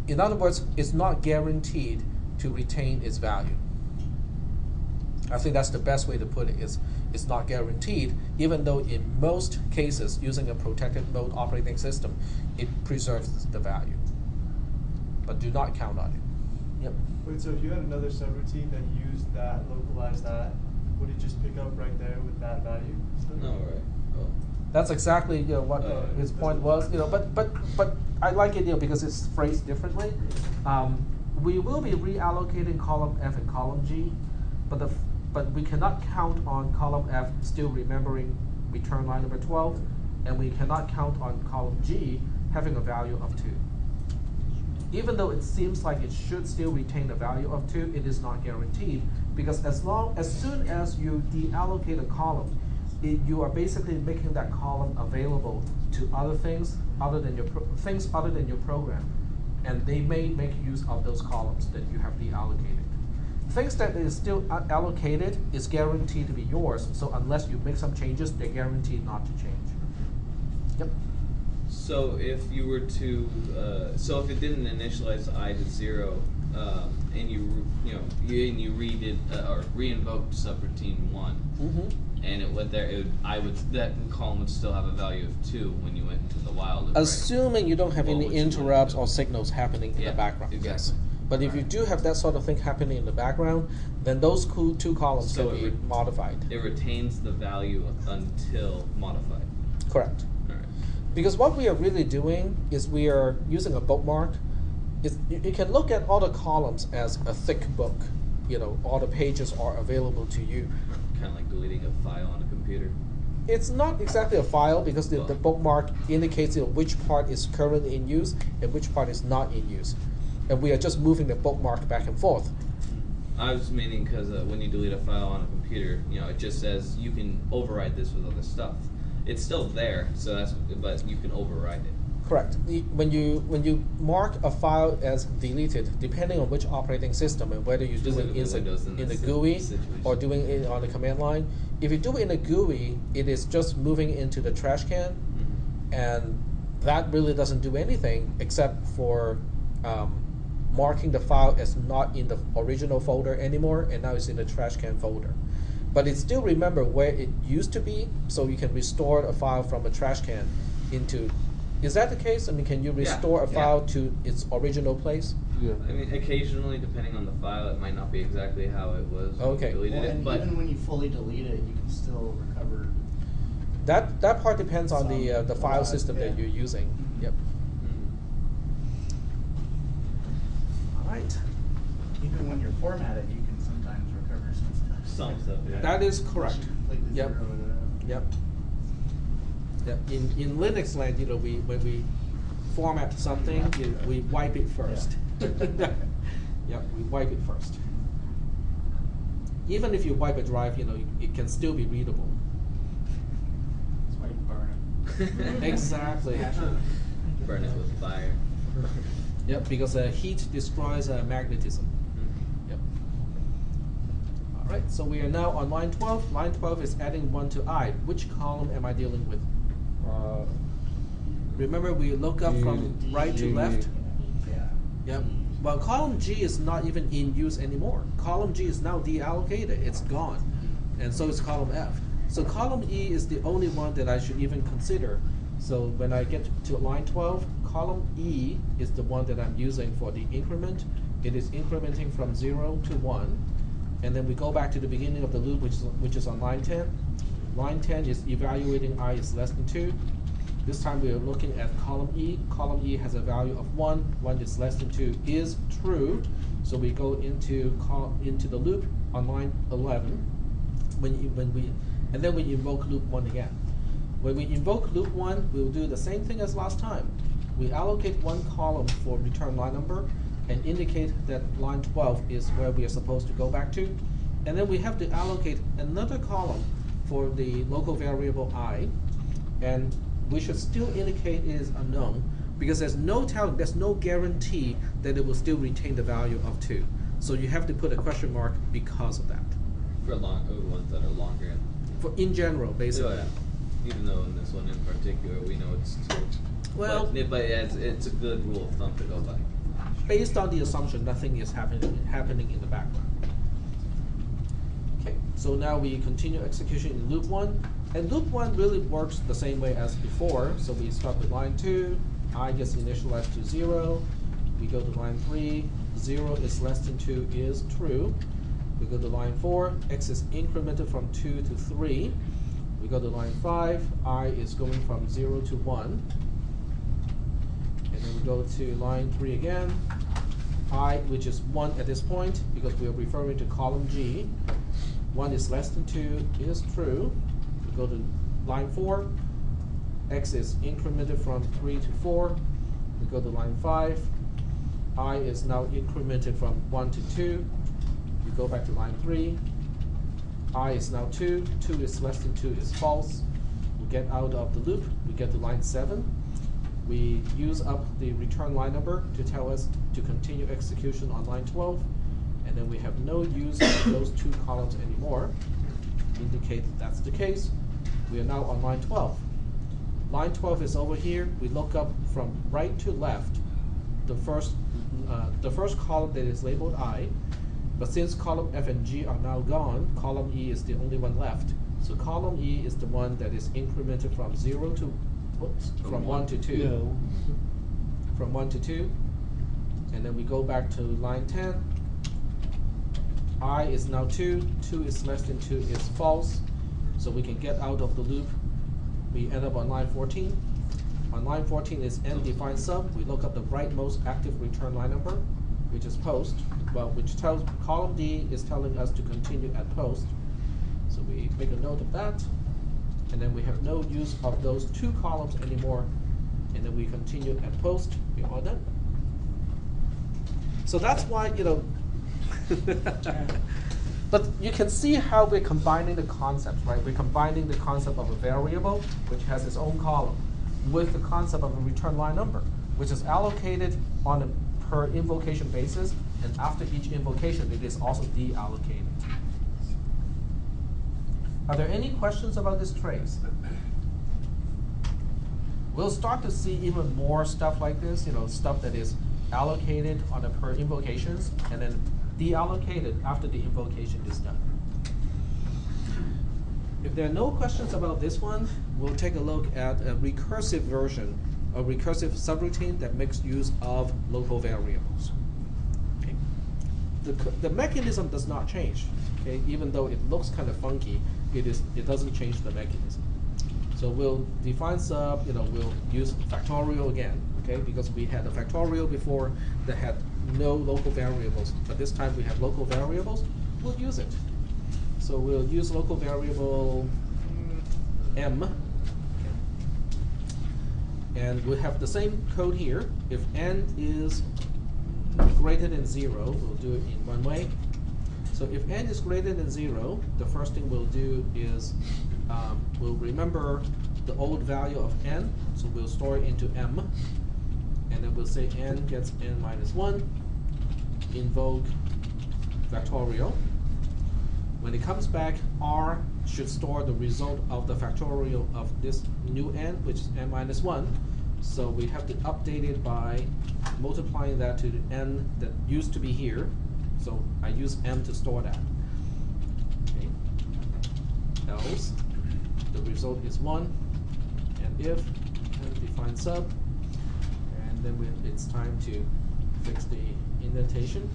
In other words, it's not guaranteed to retain its value. I think that's the best way to put it, is it's not guaranteed, even though in most cases, using a protected mode operating system, it preserves the value. But do not count on it. Yep. Wait, so if you had another subroutine that used that, localized that, would it just pick up right there with that value? No, right. Oh. That's exactly what his point was. But I like it because it's phrased differently. We will be reallocating column F and column G, but we cannot count on column F still remembering return line number 12, and we cannot count on column G having a value of 2. Even though it seems like it should still retain a value of 2, it is not guaranteed, because as soon as you deallocate a column, you are basically making that column available to other things other than your program, and they may make use of those columns that you have deallocated. Things that is still allocated is guaranteed to be yours, so unless you make some changes, they're guaranteed not to change. Yep. So if you were to, so if it didn't initialize I to 0, and you redid or reinvoked subroutine 1, and it went there, that column would still have a value of 2 when you went into the while loop. Assuming you don't have Well, any what you would interrupts do. or signals happening in the background. Exactly. Yes. But if you do have that sort of thing happening in the background, then those two columns So can be modified. It retains the value until modified. Correct. All right. Because what we are really doing is we are using a bookmark. You can look at all the columns as a thick book. All the pages are available to you. Kind of like deleting a file on a computer. It's not exactly a file because the bookmark indicates which part is currently in use and which part is not in use. And we are just moving the bookmark back and forth. I was meaning because when you delete a file on a computer, it just says you can override this with other stuff. It's still there, but you can override it. Correct. When you mark a file as deleted, depending on which operating system and whether you do it in the GUI or doing it on the command line, if you do it in the GUI, it is just moving into the trash can, and that really doesn't do anything except for marking the file as not in the original folder anymore, and now it's in the trash can folder. But it still remember where it used to be, so you can restore a file from a trash can into. Is that the case? I mean, can you restore a file to its original place? Yeah. I mean, occasionally, depending on the file, it might not be exactly how it was when you deleted it. And But even when you fully delete it, you can still recover. That part depends on the Some file lot, system that yeah. you're using. Yep. All right. Even when you're formatted, you can sometimes recover some stuff. some stuff, yeah. That is correct. Unless you completely Yep. zero it out. Yep. Yep. In Linux land, when we format something, we wipe it first. Yep, we wipe it first. even if you wipe a drive, it can still be readable. That's why you burn it. Exactly. Burn it with fire. Yep, because heat destroys magnetism. Mhm. Yep. All right, so we are now on line 12. Line 12 is adding 1 to I. Which column am I dealing with? Remember, we look up from right to left? Yep. Well, column G is not even in use anymore. Column G is now deallocated. It's gone. And so is column F. So column E is the only one that I should even consider. So when I get to line 12, column E is the one that I'm using for the increment. It is incrementing from 0 to 1. And then we go back to the beginning of the loop, which is on line 10. Line 10 is evaluating I is less than 2. This time we are looking at column E. Column E has a value of 1. 1 is less than 2 is true. So we go into the loop on line 11. And then we invoke loop 1 again. When we invoke loop 1, we'll do the same thing as last time. We allocate 1 column for return line number and indicate that line 12 is where we are supposed to go back to. And then we have to allocate another column for the local variable I. And we should still indicate it is unknown because there's no guarantee that it will still retain the value of 2. So you have to put a question mark because of that. For ones that are longer. In general, basically. So, yeah. Even though in this one in particular we know it's 2. Well, but it's a good rule of thumb to go by. Based on the assumption nothing is happening in the background. Okay, so now we continue execution in loop 1. And loop 1 really works the same way as before. So we start with line 2, I gets initialized to 0. We go to line 3, 0 is less than 2 is true. We go to line 4, x is incremented from 2 to 3. We go to line 5, I is going from 0 to 1. And then we go to line 3 again, I, which is 1 at this point, because we are referring to column G. 1 is less than 2 is true. We go to line 4, x is incremented from 3 to 4. We go to line 5, I is now incremented from 1 to 2. We go back to line 3, I is now 2, 2 is less than 2 is false. We get out of the loop, we get to line 7. We use up the return line number to tell us to continue execution on line 12. And then we have no use of those 2 columns anymore. Indicate that's the case. We are now on line 12. Line 12 is over here. We look up from right to left the first column that is labeled I. But since column F and G are now gone, column E is the only one left. So column E is the one that is incremented from 0 to, from 1 to 2. No. From 1 to 2. And then we go back to line 10. I is now 2. 2 is less than 2 is false. So we can get out of the loop. We end up on line 14. On line 14 is n-defined sub. We look up the rightmost active return line number, which is post. Well, which tells column D is telling us to continue at post. So we make a note of that. And then we have no use of those 2 columns anymore. And then we continue at post. We are done. So that's why, but you can see how we're combining the concepts, right? We're combining the concept of a variable, which has its own column, with the concept of a return line number, which is allocated on a per invocation basis, and after each invocation, it is also deallocated. Are there any questions about this trace? We'll start to see even more stuff like this, stuff that is allocated on a per invocations, and then deallocated after the invocation is done. If there are no questions about this one, we'll take a look at a recursive version, a recursive subroutine that makes use of local variables. Okay. The mechanism does not change. Okay, even though it looks kind of funky, it doesn't change the mechanism. So we'll define sub. We'll use factorial again. Okay, because we had a factorial before that had no local variables, but this time we have local variables. We'll use it. So we'll use local variable m, and we'll have the same code here. If n is greater than 0, we'll do it in one way. So if n is greater than 0, the first thing we'll do is we'll remember the old value of n, so we'll store it into m, and then we'll say n gets n minus 1, invoke factorial. When it comes back, r should store the result of the factorial of this new n, which is n minus 1. So we have to update it by multiplying that to the n that used to be here. So I use m to store that. Okay. Else, the result is 1, and if, and define sub, and then it's time to fix the indentation.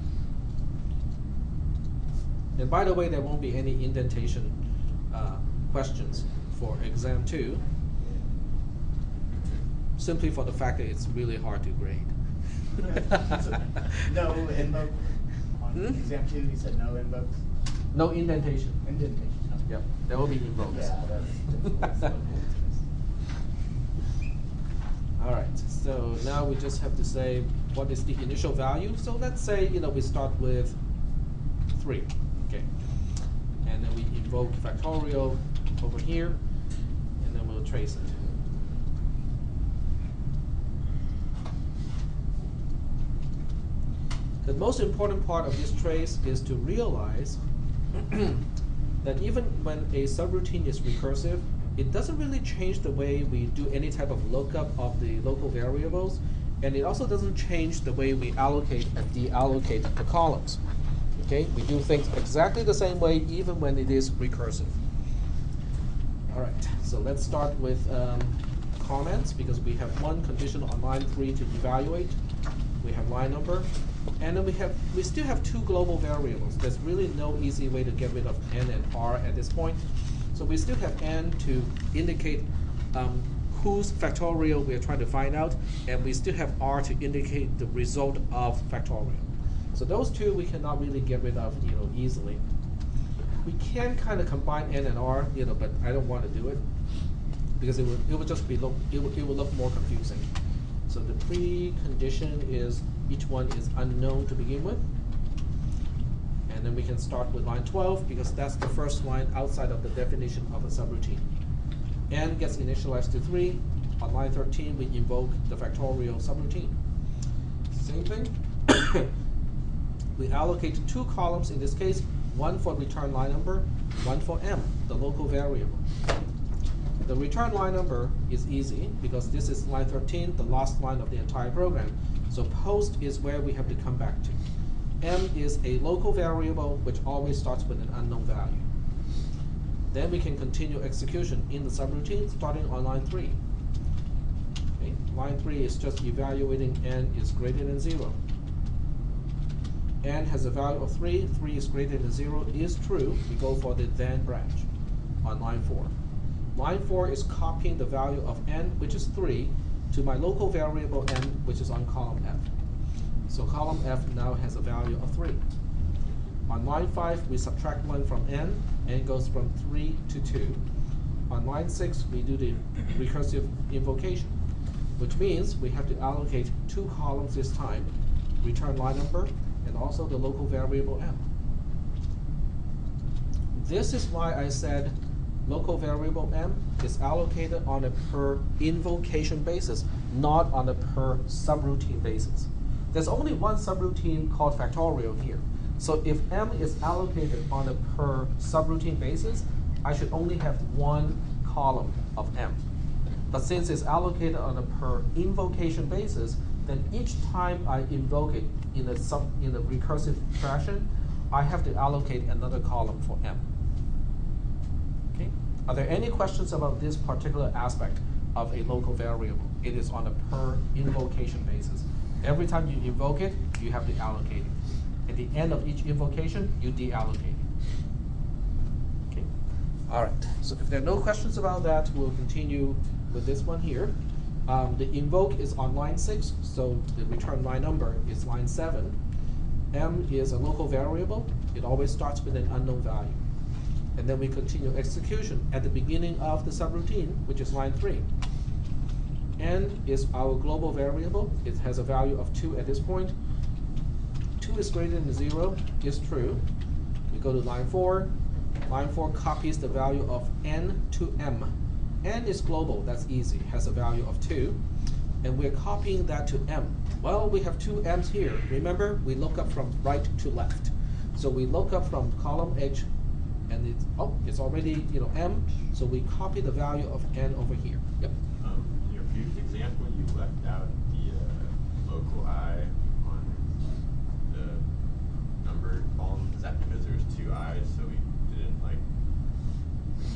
And by the way, there won't be any indentation questions for exam 2, simply for the fact that it's really hard to grade. No invoke on Hmm? exam 2. You said no invokes. No indentation. Indentation. Yep, there will be invokes. Yeah, that's difficult. All right, so now we just have to say what is the initial value. So let's say we start with 3, okay, and then we invoke factorial over here, and then we'll trace it. The most important part of this trace is to realize that even when a subroutine is recursive, it doesn't really change the way we do any type of lookup of the local variables, and it also doesn't change the way we allocate and deallocate the columns. Okay, we do things exactly the same way even when it is recursive. All right, so let's start with comments, because we have one condition on line 3 to evaluate. We have line number, and then we still have 2 global variables. There's really no easy way to get rid of n and r at this point. So we still have n to indicate whose factorial we're trying to find out, and we still have r to indicate the result of factorial. So those 2 we cannot really get rid of easily. We can kind of combine n and r, but I don't want to do it because it would just be it would look more confusing. So the precondition is each one is unknown to begin with. And then we can start with line 12 because that's the first line outside of the definition of a subroutine. N gets initialized to 3. On line 13, we invoke the factorial subroutine. Same thing. We allocate 2 columns in this case, one for return line number, one for m, the local variable. The return line number is easy because this is line 13, the last line of the entire program. So post is where we have to come back to. M is a local variable which always starts with an unknown value. Then we can continue execution in the subroutine starting on line 3. Okay. Line 3 is just evaluating n is greater than 0. N has a value of 3, 3 is greater than 0 is true. We go for the then branch on line 4. Line 4 is copying the value of n, which is 3, to my local variable m, which is on column F. So column F now has a value of 3. On line 5, we subtract 1 from n, and it goes from 3 to 2. On line 6, we do the recursive invocation, which means we have to allocate 2 columns this time, return line number, and also the local variable m. This is why I said local variable m is allocated on a per invocation basis, not on a per subroutine basis. There's only one subroutine called factorial here. So if m is allocated on a per subroutine basis, I should only have 1 column of m. But since it's allocated on a per invocation basis, then each time I invoke it in a recursive fashion, I have to allocate another column for m. Okay? Are there any questions about this particular aspect of a local variable? It is on a per invocation basis. Every time you invoke it, you have to allocate it. At the end of each invocation, you deallocate it. Okay? All right. So if there are no questions about that, we'll continue with this one here. The invoke is on line 6, so the return line number is line 7. M is a local variable. It always starts with an unknown value. And then we continue execution at the beginning of the subroutine, which is line 3. N is our global variable. It has a value of 2 at this point. 2 is greater than 0 is true. We go to line 4. Line 4 copies the value of n to m. N is global, that's easy, has a value of 2. And we're copying that to m. Well, we have two m's here. Remember, we look up from right to left. So we look up from column H, and it's already m. So we copy the value of n over here. Yep. In your previous example, you left out the local I on the number column. Is that because there's two i's, so we didn't when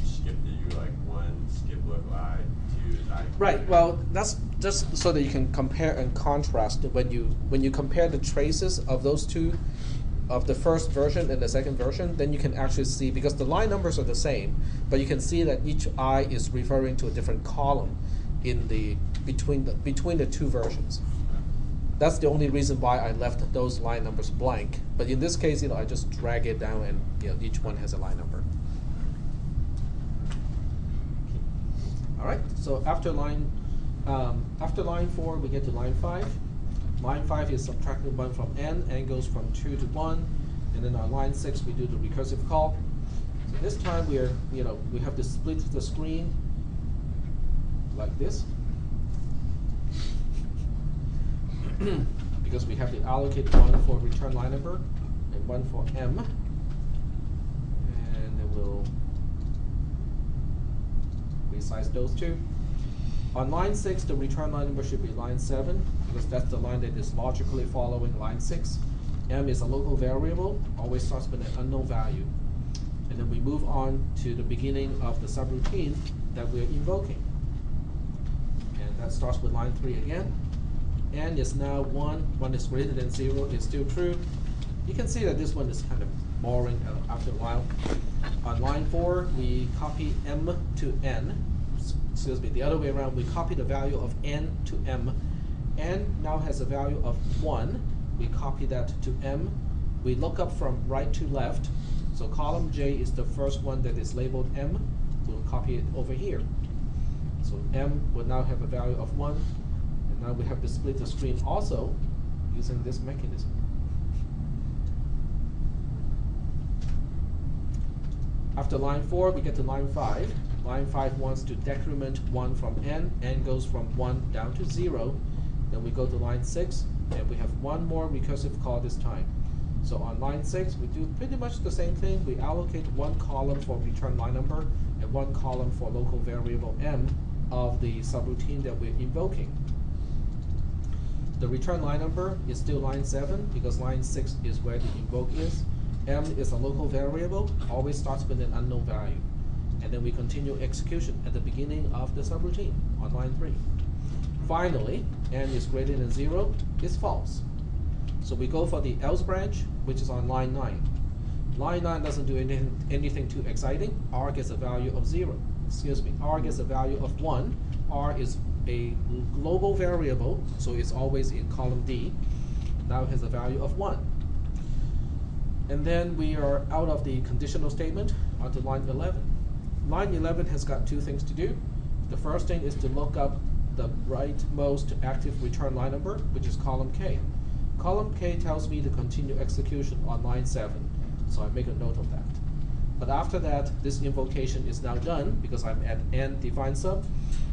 you skipped it, you were one skip local I, two is I? Right. Well, that's just so that you can compare and contrast when you compare the traces of those two, of the first version and the second version, then you can actually see, because the line numbers are the same, but you can see that each I is referring to a different column in the between the two versions. That's the only reason why I left those line numbers blank. But in this case, I just drag it down, and each one has a line number. All right. So after line 4, we get to line 5. Line 5 is subtracting 1 from n. N goes from 2 to 1, and then on line 6 we do the recursive call. So this time we have to split the screen like this, because we have to allocate 1 for return line number and 1 for m, and then we'll resize those two. On line 6, the return line number should be line 7, because that's the line that is logically following line 6. M is a local variable, always starts with an unknown value. And then we move on to the beginning of the subroutine that we're invoking. And that starts with line 3 again. N is now 1, 1 is greater than 0, is still true. You can see that this one is kind of boring after a while. On line 4, we copy m to n. Excuse me, the other way around, we copy the value of n to m. N now has a value of 1. We copy that to m. We look up from right to left. So column J is the first one that is labeled m. We'll copy it over here. So m will now have a value of 1. And now we have to split the screen also using this mechanism. After line 4, we get to line 5. Line 5 wants to decrement 1 from n. N goes from 1 down to 0. Then we go to line 6, and we have one more recursive call this time. So on line 6, we do pretty much the same thing. We allocate one column for return line number and one column for local variable m of the subroutine that we're invoking. The return line number is still line 7, because line 6 is where the invoke is. M is a local variable, always starts with an unknown value. And then we continue execution at the beginning of the subroutine on line 3. Finally, n is greater than 0 is false. So we go for the else branch, which is on line 9. Line 9 doesn't do anything too exciting. R gets a value of 0. Excuse me, R gets a value of 1. R is a global variable, so it's always in column D. Now it has a value of 1. And then we are out of the conditional statement onto line 11. Line 11 has got two things to do. The first thing is to look up the rightmost active return line number, which is column K. Column K tells me to continue execution on line 7, so I make a note of that. But after that, this invocation is now done because I'm at n define sub,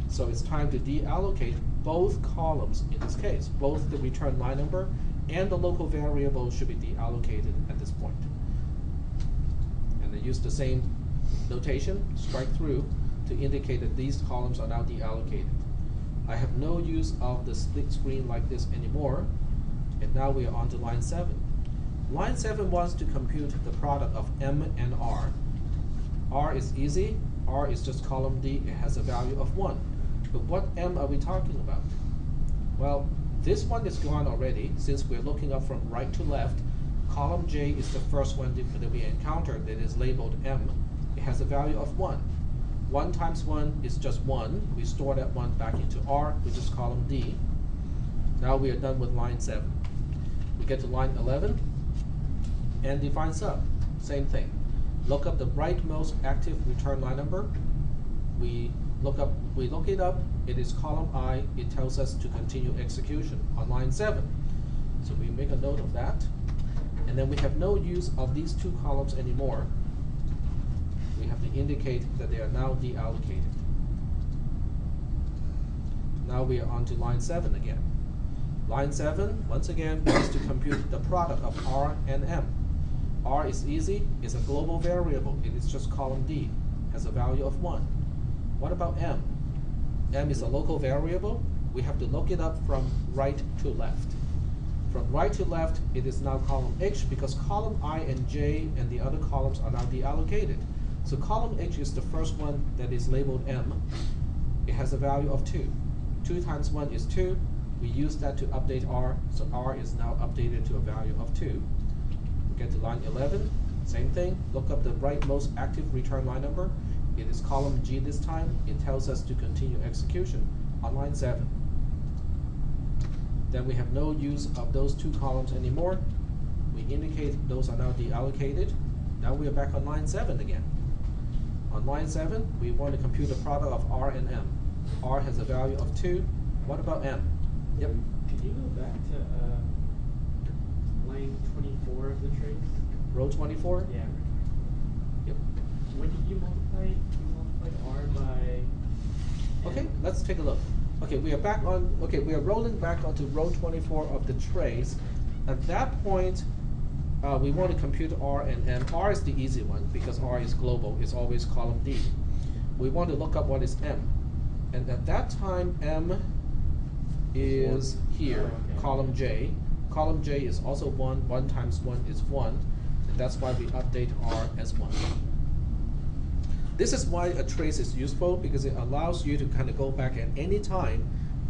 so it's time to deallocate both columns in this case. Both the return line number and the local variable should be deallocated at this point. And they use the same notation, strike through, to indicate that these columns are now deallocated. I have no use of the split screen like this anymore, and now we are on to line 7. Line 7 wants to compute the product of m and r. R is easy. R is just column D. It has a value of 1. But what m are we talking about? Well, this one is gone already, since we're looking up from right to left. Column J is the first one that we encountered that is labeled m. It has a value of 1. 1 times 1 is just 1. We store that 1 back into R, which is column D. Now we are done with line 7. We get to line 11, and define sub. Same thing. Look up the rightmost active return line number. We look it up. It is column I. It tells us to continue execution on line 7. So we make a note of that. And then we have no use of these two columns anymore. We have to indicate that they are now deallocated. Now we are on to line 7 again. Line 7, once again, is to compute the product of R and M. R is easy, it's a global variable, it is just column D, has a value of 1. What about M? M is a local variable, we have to look it up from right to left. From right to left, it is now column H because column I and J and the other columns are now deallocated. So column H is the first one that is labeled M. It has a value of 2. 2 times 1 is 2. We use that to update R, so R is now updated to a value of 2. We get to line 11, same thing. Look up the rightmost active return line number. It is column G this time. It tells us to continue execution on line 7. Then we have no use of those 2 columns anymore. We indicate those are now deallocated. Now we are back on line 7 again. On line 7, we want to compute the product of R and M. R has a value of 2. What about M? Yep. Could you go back to line 24 of the trace? Row 24? Yeah. Yep. When did you multiply? You multiplied R by. Okay, M? let's take a look. Okay, we are back on. Okay, we are rolling back onto row 24 of the trace. At that point, we want to compute R and M. R is the easy one because R is global. It's always column D. We want to look up what is M, and at that time M is here, okay. column J. Column J is also 1. 1 times 1 is 1, and that's why we update R as 1. This is why a trace is useful, because it allows you to kind of go back at any time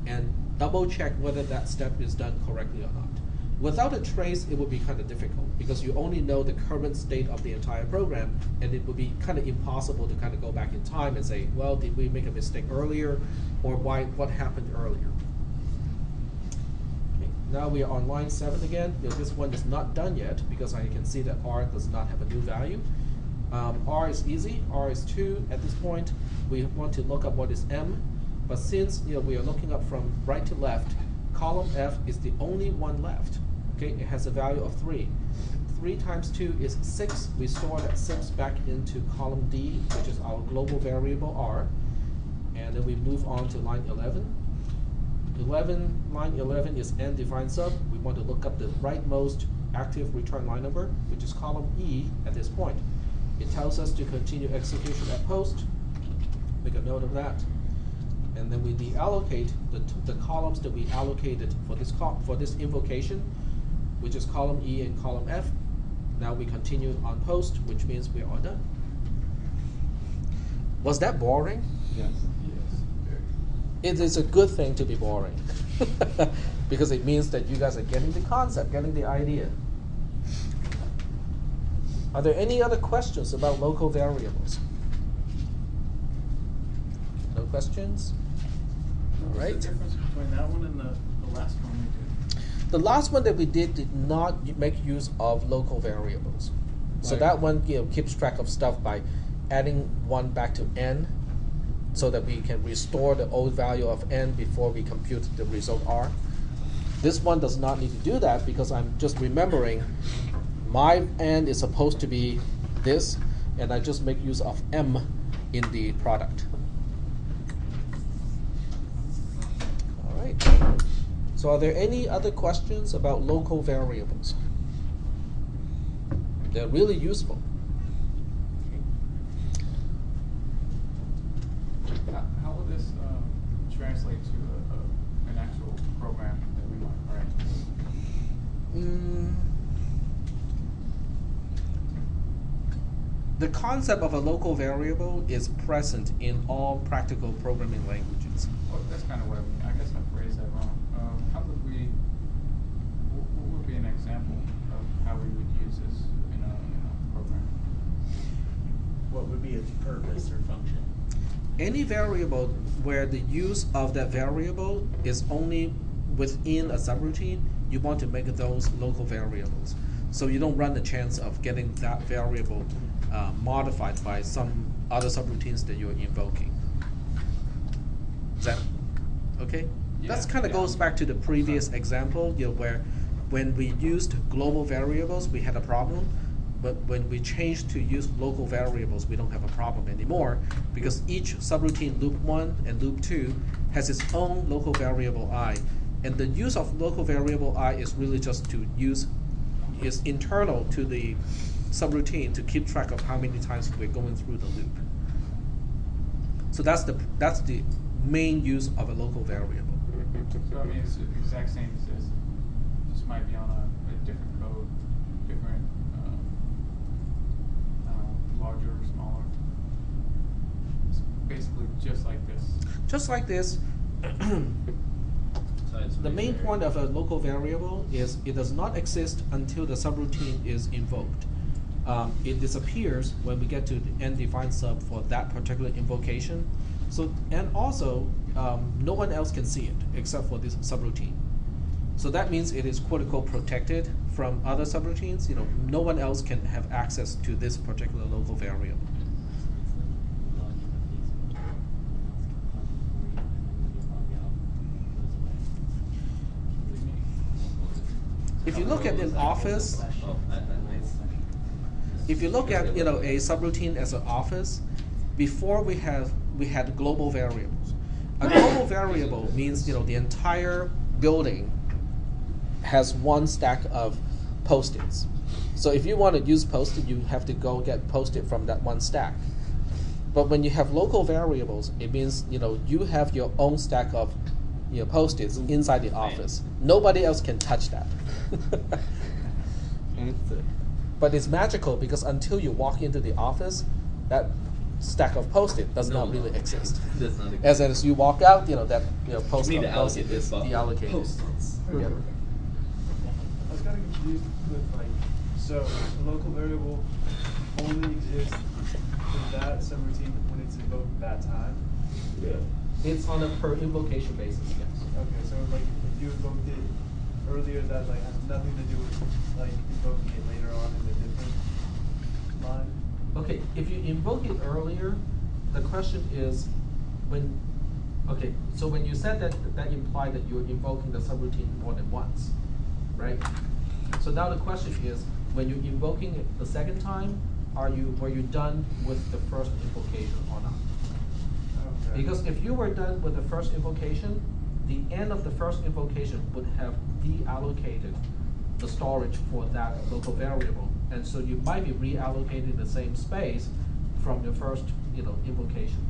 and double check whether that step is done correctly or not. Without a trace, it would be kind of difficult because you only know the current state of the entire program, and it would be kind of impossible to kind of go back in time and say, well, did we make a mistake earlier, or what happened earlier? Okay. Now we are on line 7 again. This one is not done yet because I can see that R does not have a new value. R is easy. R is 2 at this point. We want to look up what is M, but since we are looking up from right to left, column F is the only one left. Okay, it has a value of 3. 3 times 2 is 6. We store that 6 back into column D, which is our global variable R, and then we move on to line 11. Line 11 is n defined sub. We want to look up the rightmost active return line number, which is column E at this point. It tells us to continue execution at post. Make a note of that. And then we deallocate the columns that we allocated for this invocation, which is column E and column F. Now we continue on post, which means we are done. Was that boring? Yes. It is a good thing to be boring because it means that you guys are getting the concept, getting the idea. Are there any other questions about local variables? No questions? All right. What's the difference between that one and the last one we did? The last one that we did not make use of local variables. So Right. that one keeps track of stuff by adding 1 back to n so that we can restore the old value of n before we compute the result R. This one does not need to do that because I'm just remembering my n is supposed to be this, and I just make use of m in the product. All right. So are there any other questions about local variables? They're really useful. How will this translate to an actual program that we might write? The concept of a local variable is present in all practical programming languages. Well, that's kind of what I mean. I guess I phrased that wrong. How would we? What would be an example of how we would use this in a program? What would be its purpose or function? Any variable where the use of that variable is only within a subroutine, you want to make those local variables. So you don't run the chance of getting that variable modified by some other subroutines that you're invoking. Is that okay? Yeah, That kind of yeah. goes back to the previous example, where when we used global variables, we had a problem. But when we changed to use local variables, we don't have a problem anymore because each subroutine loop 1 and loop 2 has its own local variable I. And the use of local variable I is really just to use, is internal to the subroutine to keep track of how many times we're going through the loop. So that's the main use of a local variable. So I mean, it's the exact same as this. Just might be on a different code, different, larger or smaller. It's basically just like this. Just like this, the main point of a local variable is it does not exist until the subroutine is invoked. It disappears when we get to the end defined sub for that particular invocation. So, and also, no one else can see it except for this subroutine. So that means it is quote unquote protected from other subroutines. No one else can have access to this particular local variable. If you look at an office, if you look at a subroutine as an office, before we had global variables. A global variable means the entire building has one stack of post-its. So if you want to use post-it, you have to go get post-it from that one stack. But when you have local variables, it means you have your own stack of post-its inside the office. Nobody else can touch that. But it's magical because until you walk into the office, that stack of post-it does not really exist. Does not exist. As you walk out, that post-it need to allocate this buffer. deallocated. Post-its. Yeah. I was kind of confused with so a local variable only exists for that subroutine when it's invoked that time. Yeah. It's on a per invocation basis, yes. Okay, so if you invoked it earlier, that has nothing to do with invoking it later on in a different line. Okay, if you invoke it earlier, the question is so when you said that implied that you're invoking the subroutine more than once, right? So now the question is, when you're invoking it the second time, were you done with the first invocation or not? Okay. Because if you were done with the first invocation, the end of the first invocation would have deallocated the storage for that local variable. And so you might be reallocating the same space from your first invocation.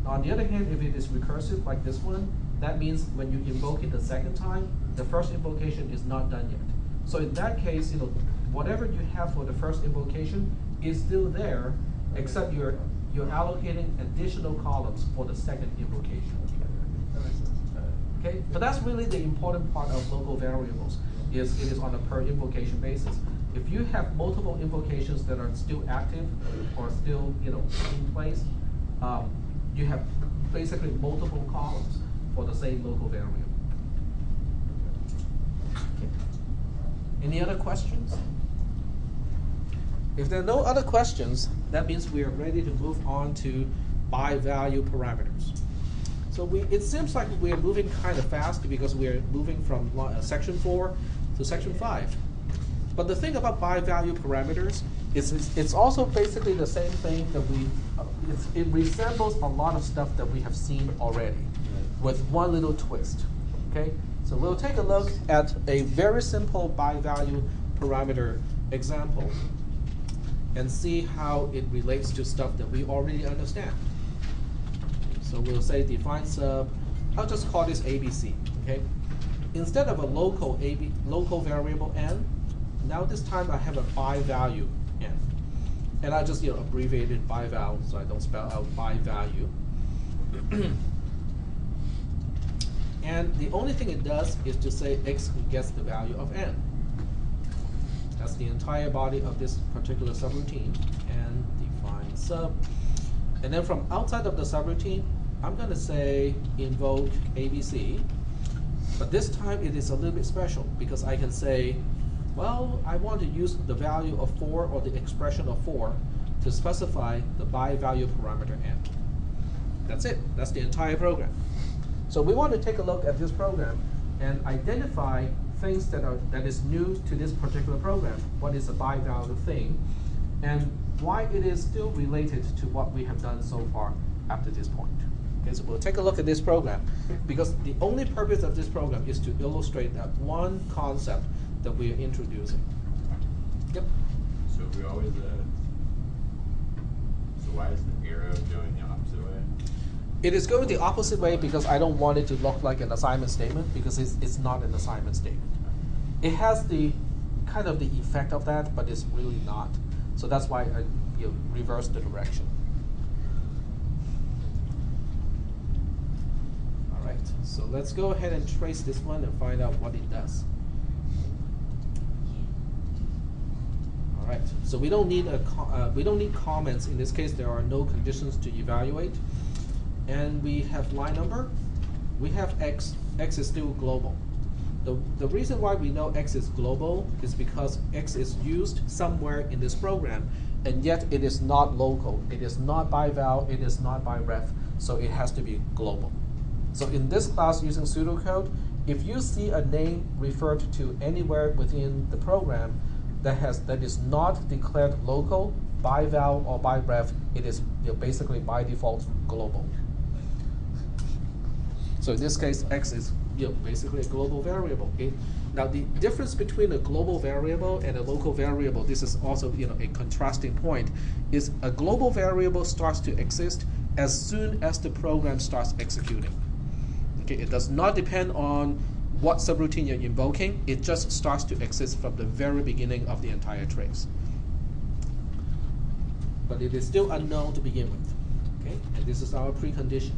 On the other hand, if it is recursive like this one, that means when you invoke it the second time, the first invocation is not done yet. So in that case, whatever you have for the first invocation is still there, except you're allocating additional columns for the second invocation. That makes sense. Okay, but that's really the important part of local variables. It is on a per invocation basis. If you have multiple invocations that are still active or still in place, you have basically multiple columns for the same local variable. Okay. Any other questions? If there are no other questions, that means we are ready to move on to by-value parameters. So it seems like we are moving kind of fast because we are moving from section 4 to section 5. But the thing about by-value parameters is it's also basically the same thing that it resembles a lot of stuff that we have seen already, with one little twist. Okay, so we'll take a look at a very simple by-value parameter example and see how it relates to stuff that we already understand. So we'll say define sub. I'll just call this ABC. Okay, instead of a local variable n, now this time I have a by-value n, and I just abbreviated by-val so I don't spell out by-value. And the only thing it does is to say x gets the value of n. That's the entire body of this particular subroutine. And define sub. And then from outside of the subroutine, I'm going to say invoke ABC. But this time it is a little bit special because I can say, well, I want to use the value of 4 or the expression of 4 to specify the by-value parameter n. That's it. That's the entire program. So we want to take a look at this program and identify things that is new to this particular program. What is a by-value thing, and why it is still related to what we have done so far up to this point. Okay, so we'll take a look at this program, because the only purpose of this program is to illustrate that one concept that we are introducing. Yep. So we always, so why is the arrow going the opposite way? It is going the opposite way because I don't want it to look like an assignment statement, because it's not an assignment statement. It has the kind of the effect of that, but it's really not. So that's why I reverse the direction. All right, so let's go ahead and trace this one and find out what it does. All right, so we don't need we don't need comments in this case. There are no conditions to evaluate, and we have line number. We have x. X is still global. The reason why we know x is global is because x is used somewhere in this program, and yet it is not local. It is not by val. It is not by ref. So it has to be global. So in this class using pseudocode, if you see a name referred to anywhere within the program that is not declared local, by val or by ref, it is basically by default global. So in this case, x is basically a global variable. Now the difference between a global variable and a local variable, this is also a contrasting point, is a global variable starts to exist as soon as the program starts executing. Okay, it does not depend on what subroutine you're invoking. It just starts to exist from the very beginning of the entire trace. But it is still unknown to begin with. Okay, and this is our precondition.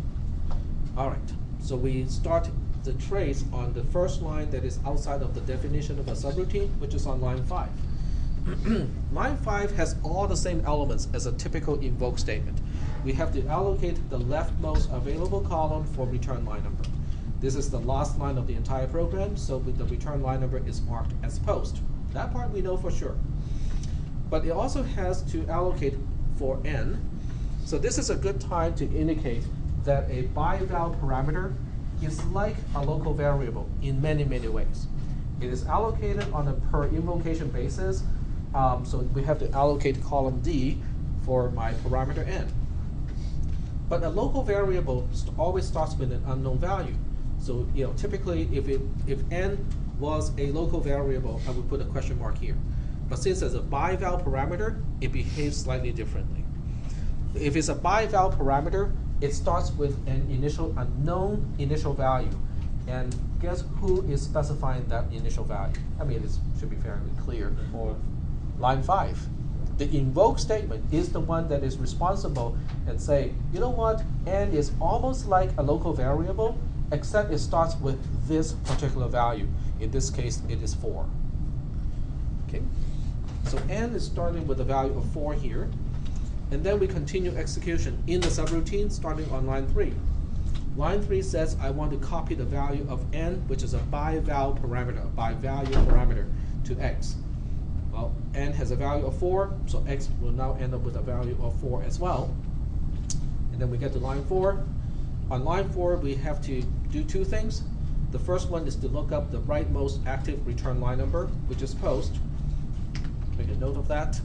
All right, so we start the trace on the first line that is outside of the definition of a subroutine, which is on line 5. Line 5 has all the same elements as a typical invoke statement. We have to allocate the leftmost available column for return line number. This is the last line of the entire program, so the return line number is marked as post. That part we know for sure. But it also has to allocate for n. So this is a good time to indicate that a by-val parameter is like a local variable in many, many ways. It is allocated on a per invocation basis, so we have to allocate column D for my parameter n. But a local variable always starts with an unknown value. So typically if n was a local variable, I would put a question mark here. But since it's a by-val parameter, it behaves slightly differently. If it's a by-val parameter, it starts with an unknown initial value. And guess who is specifying that initial value? I mean, it should be fairly clear. For line 5. The invoke statement is the one that is responsible and say, you know what, n is almost like a local variable, except it starts with this particular value. In this case, it is 4. Okay, so n is starting with a value of 4 here. And then we continue execution in the subroutine starting on line 3. Line 3 says I want to copy the value of n, which is a by-val parameter, a by-value parameter, to x. Well, n has a value of 4, so x will now end up with a value of 4 as well. And then we get to line 4. On line 4, we have to do two things. The first one is to look up the rightmost active return line number, which is post. Make a note of that.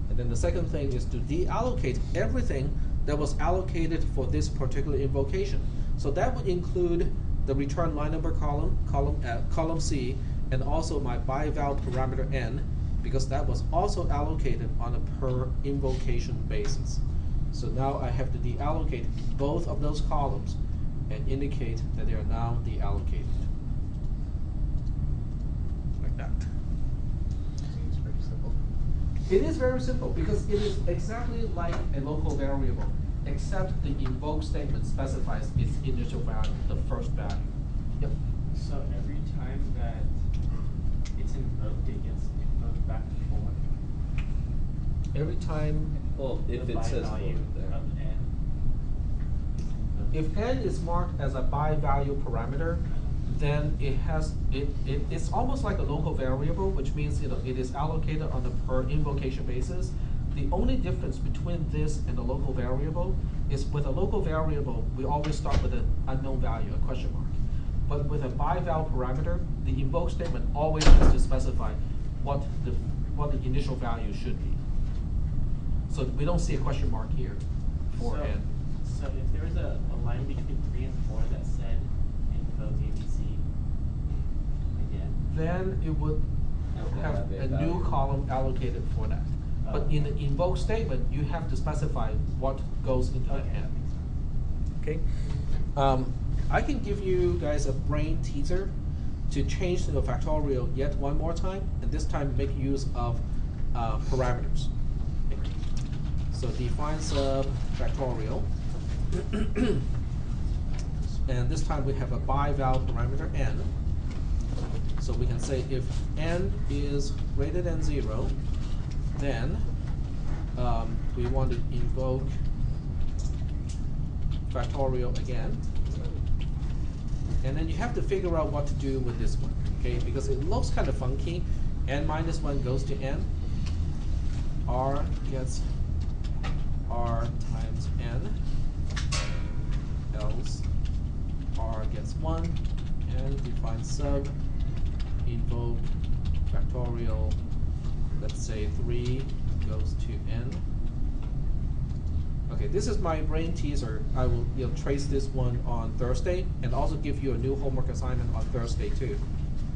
And then the second thing is to deallocate everything that was allocated for this particular invocation. So that would include the return line number column C, and also my by-val parameter n, because that was also allocated on a per invocation basis. So now I have to deallocate both of those columns and indicate that they are now deallocated. Like that. Seems pretty simple. It is very simple because it is exactly like a local variable, except the invoke statement specifies its initial value, the first value. Yep. So every time that it's invoked, it gets invoked back and forth. Every time, Well, if The it says by-value float there. of n. if n is marked as a by-value parameter, then it's almost like a local variable, which means it is allocated on a per invocation basis. The only difference between this and a local variable is with a local variable, we always start with an unknown value, a question mark. But with a by-val parameter, the invoke statement always has to specify what the initial value should be. So we don't see a question mark here for n. So if there was a line between 3 and 4 that said invoke ABC again, Then it would have a new column allocated for that. But in the invoke statement, you have to specify what goes into the n. Okay? I can give you guys a brain teaser to change the factorial yet one more time, and this time make use of parameters. Okay. So define sub factorial. And this time we have a by-val parameter n. So we can say if n is greater than 0, then we want to invoke factorial again. And then you have to figure out what to do with this one, okay? Because it looks kind of funky. N minus 1 goes to n. R gets R times n. Else R gets 1. And define sub invoke factorial. Let's say 3 goes to n. Okay, this is my brain teaser. I will trace this one on Thursday, and also give you a new homework assignment on Thursday too.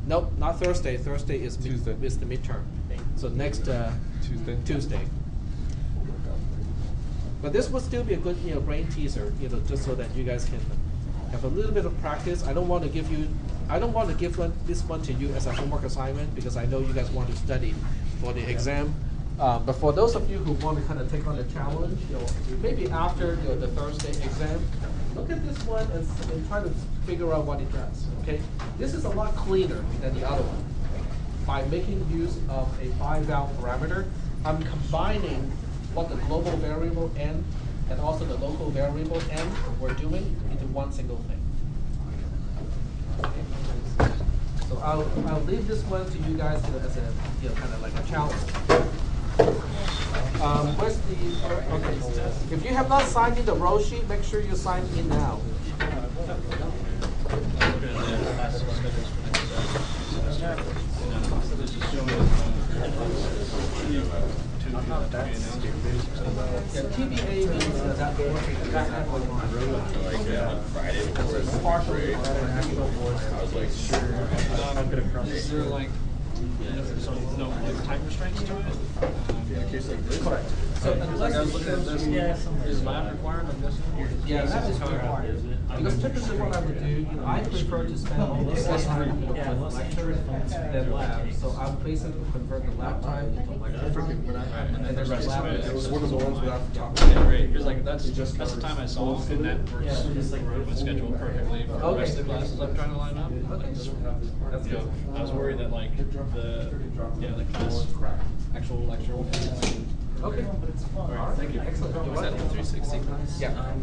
Nope, not Thursday. Thursday is Tuesday. Is the midterm. So next Tuesday. But this will still be a good brain teaser, just so that you guys can have a little bit of practice. I don't want to give this one to you as a homework assignment because I know you guys want to study for the exam. But for those of you who want to kind of take on the challenge, maybe after the Thursday exam, look at this one and try to figure out what it does. Okay, this is a lot cleaner than the other one. By making use of a by-val parameter, I'm combining what the global variable n and also the local variable n we're doing into one single thing. Okay. So I'll leave this one to you guys as a kind of like a challenge. Where's the, okay, if you have not signed in the roll sheet, make sure you sign in now. Yeah, TBA means that we're working at that Friday before it's partially on an actual board. I was like, sure. Is there like, no like time restraints to it? In a case like this. Correct. So unless I was looking at this, is lab required on this one? yeah, that is required. Because typically what I would do, I prefer to spend most of the time with lecture than lab. So I would basically convert the lab time into lecture time. And then there's lab. It was one of the ones without the top. Okay, great, because like that's the time I saw, and that works with my schedule perfectly for the rest of the classes I'm trying to line up. That's good. I was worried that like the class actual lecture would have. Okay. All right, thank you. Excellent. You're Was that welcome. the 360 class? Yeah.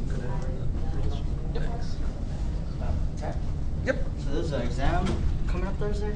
Yep. So there's an exam coming up Thursday?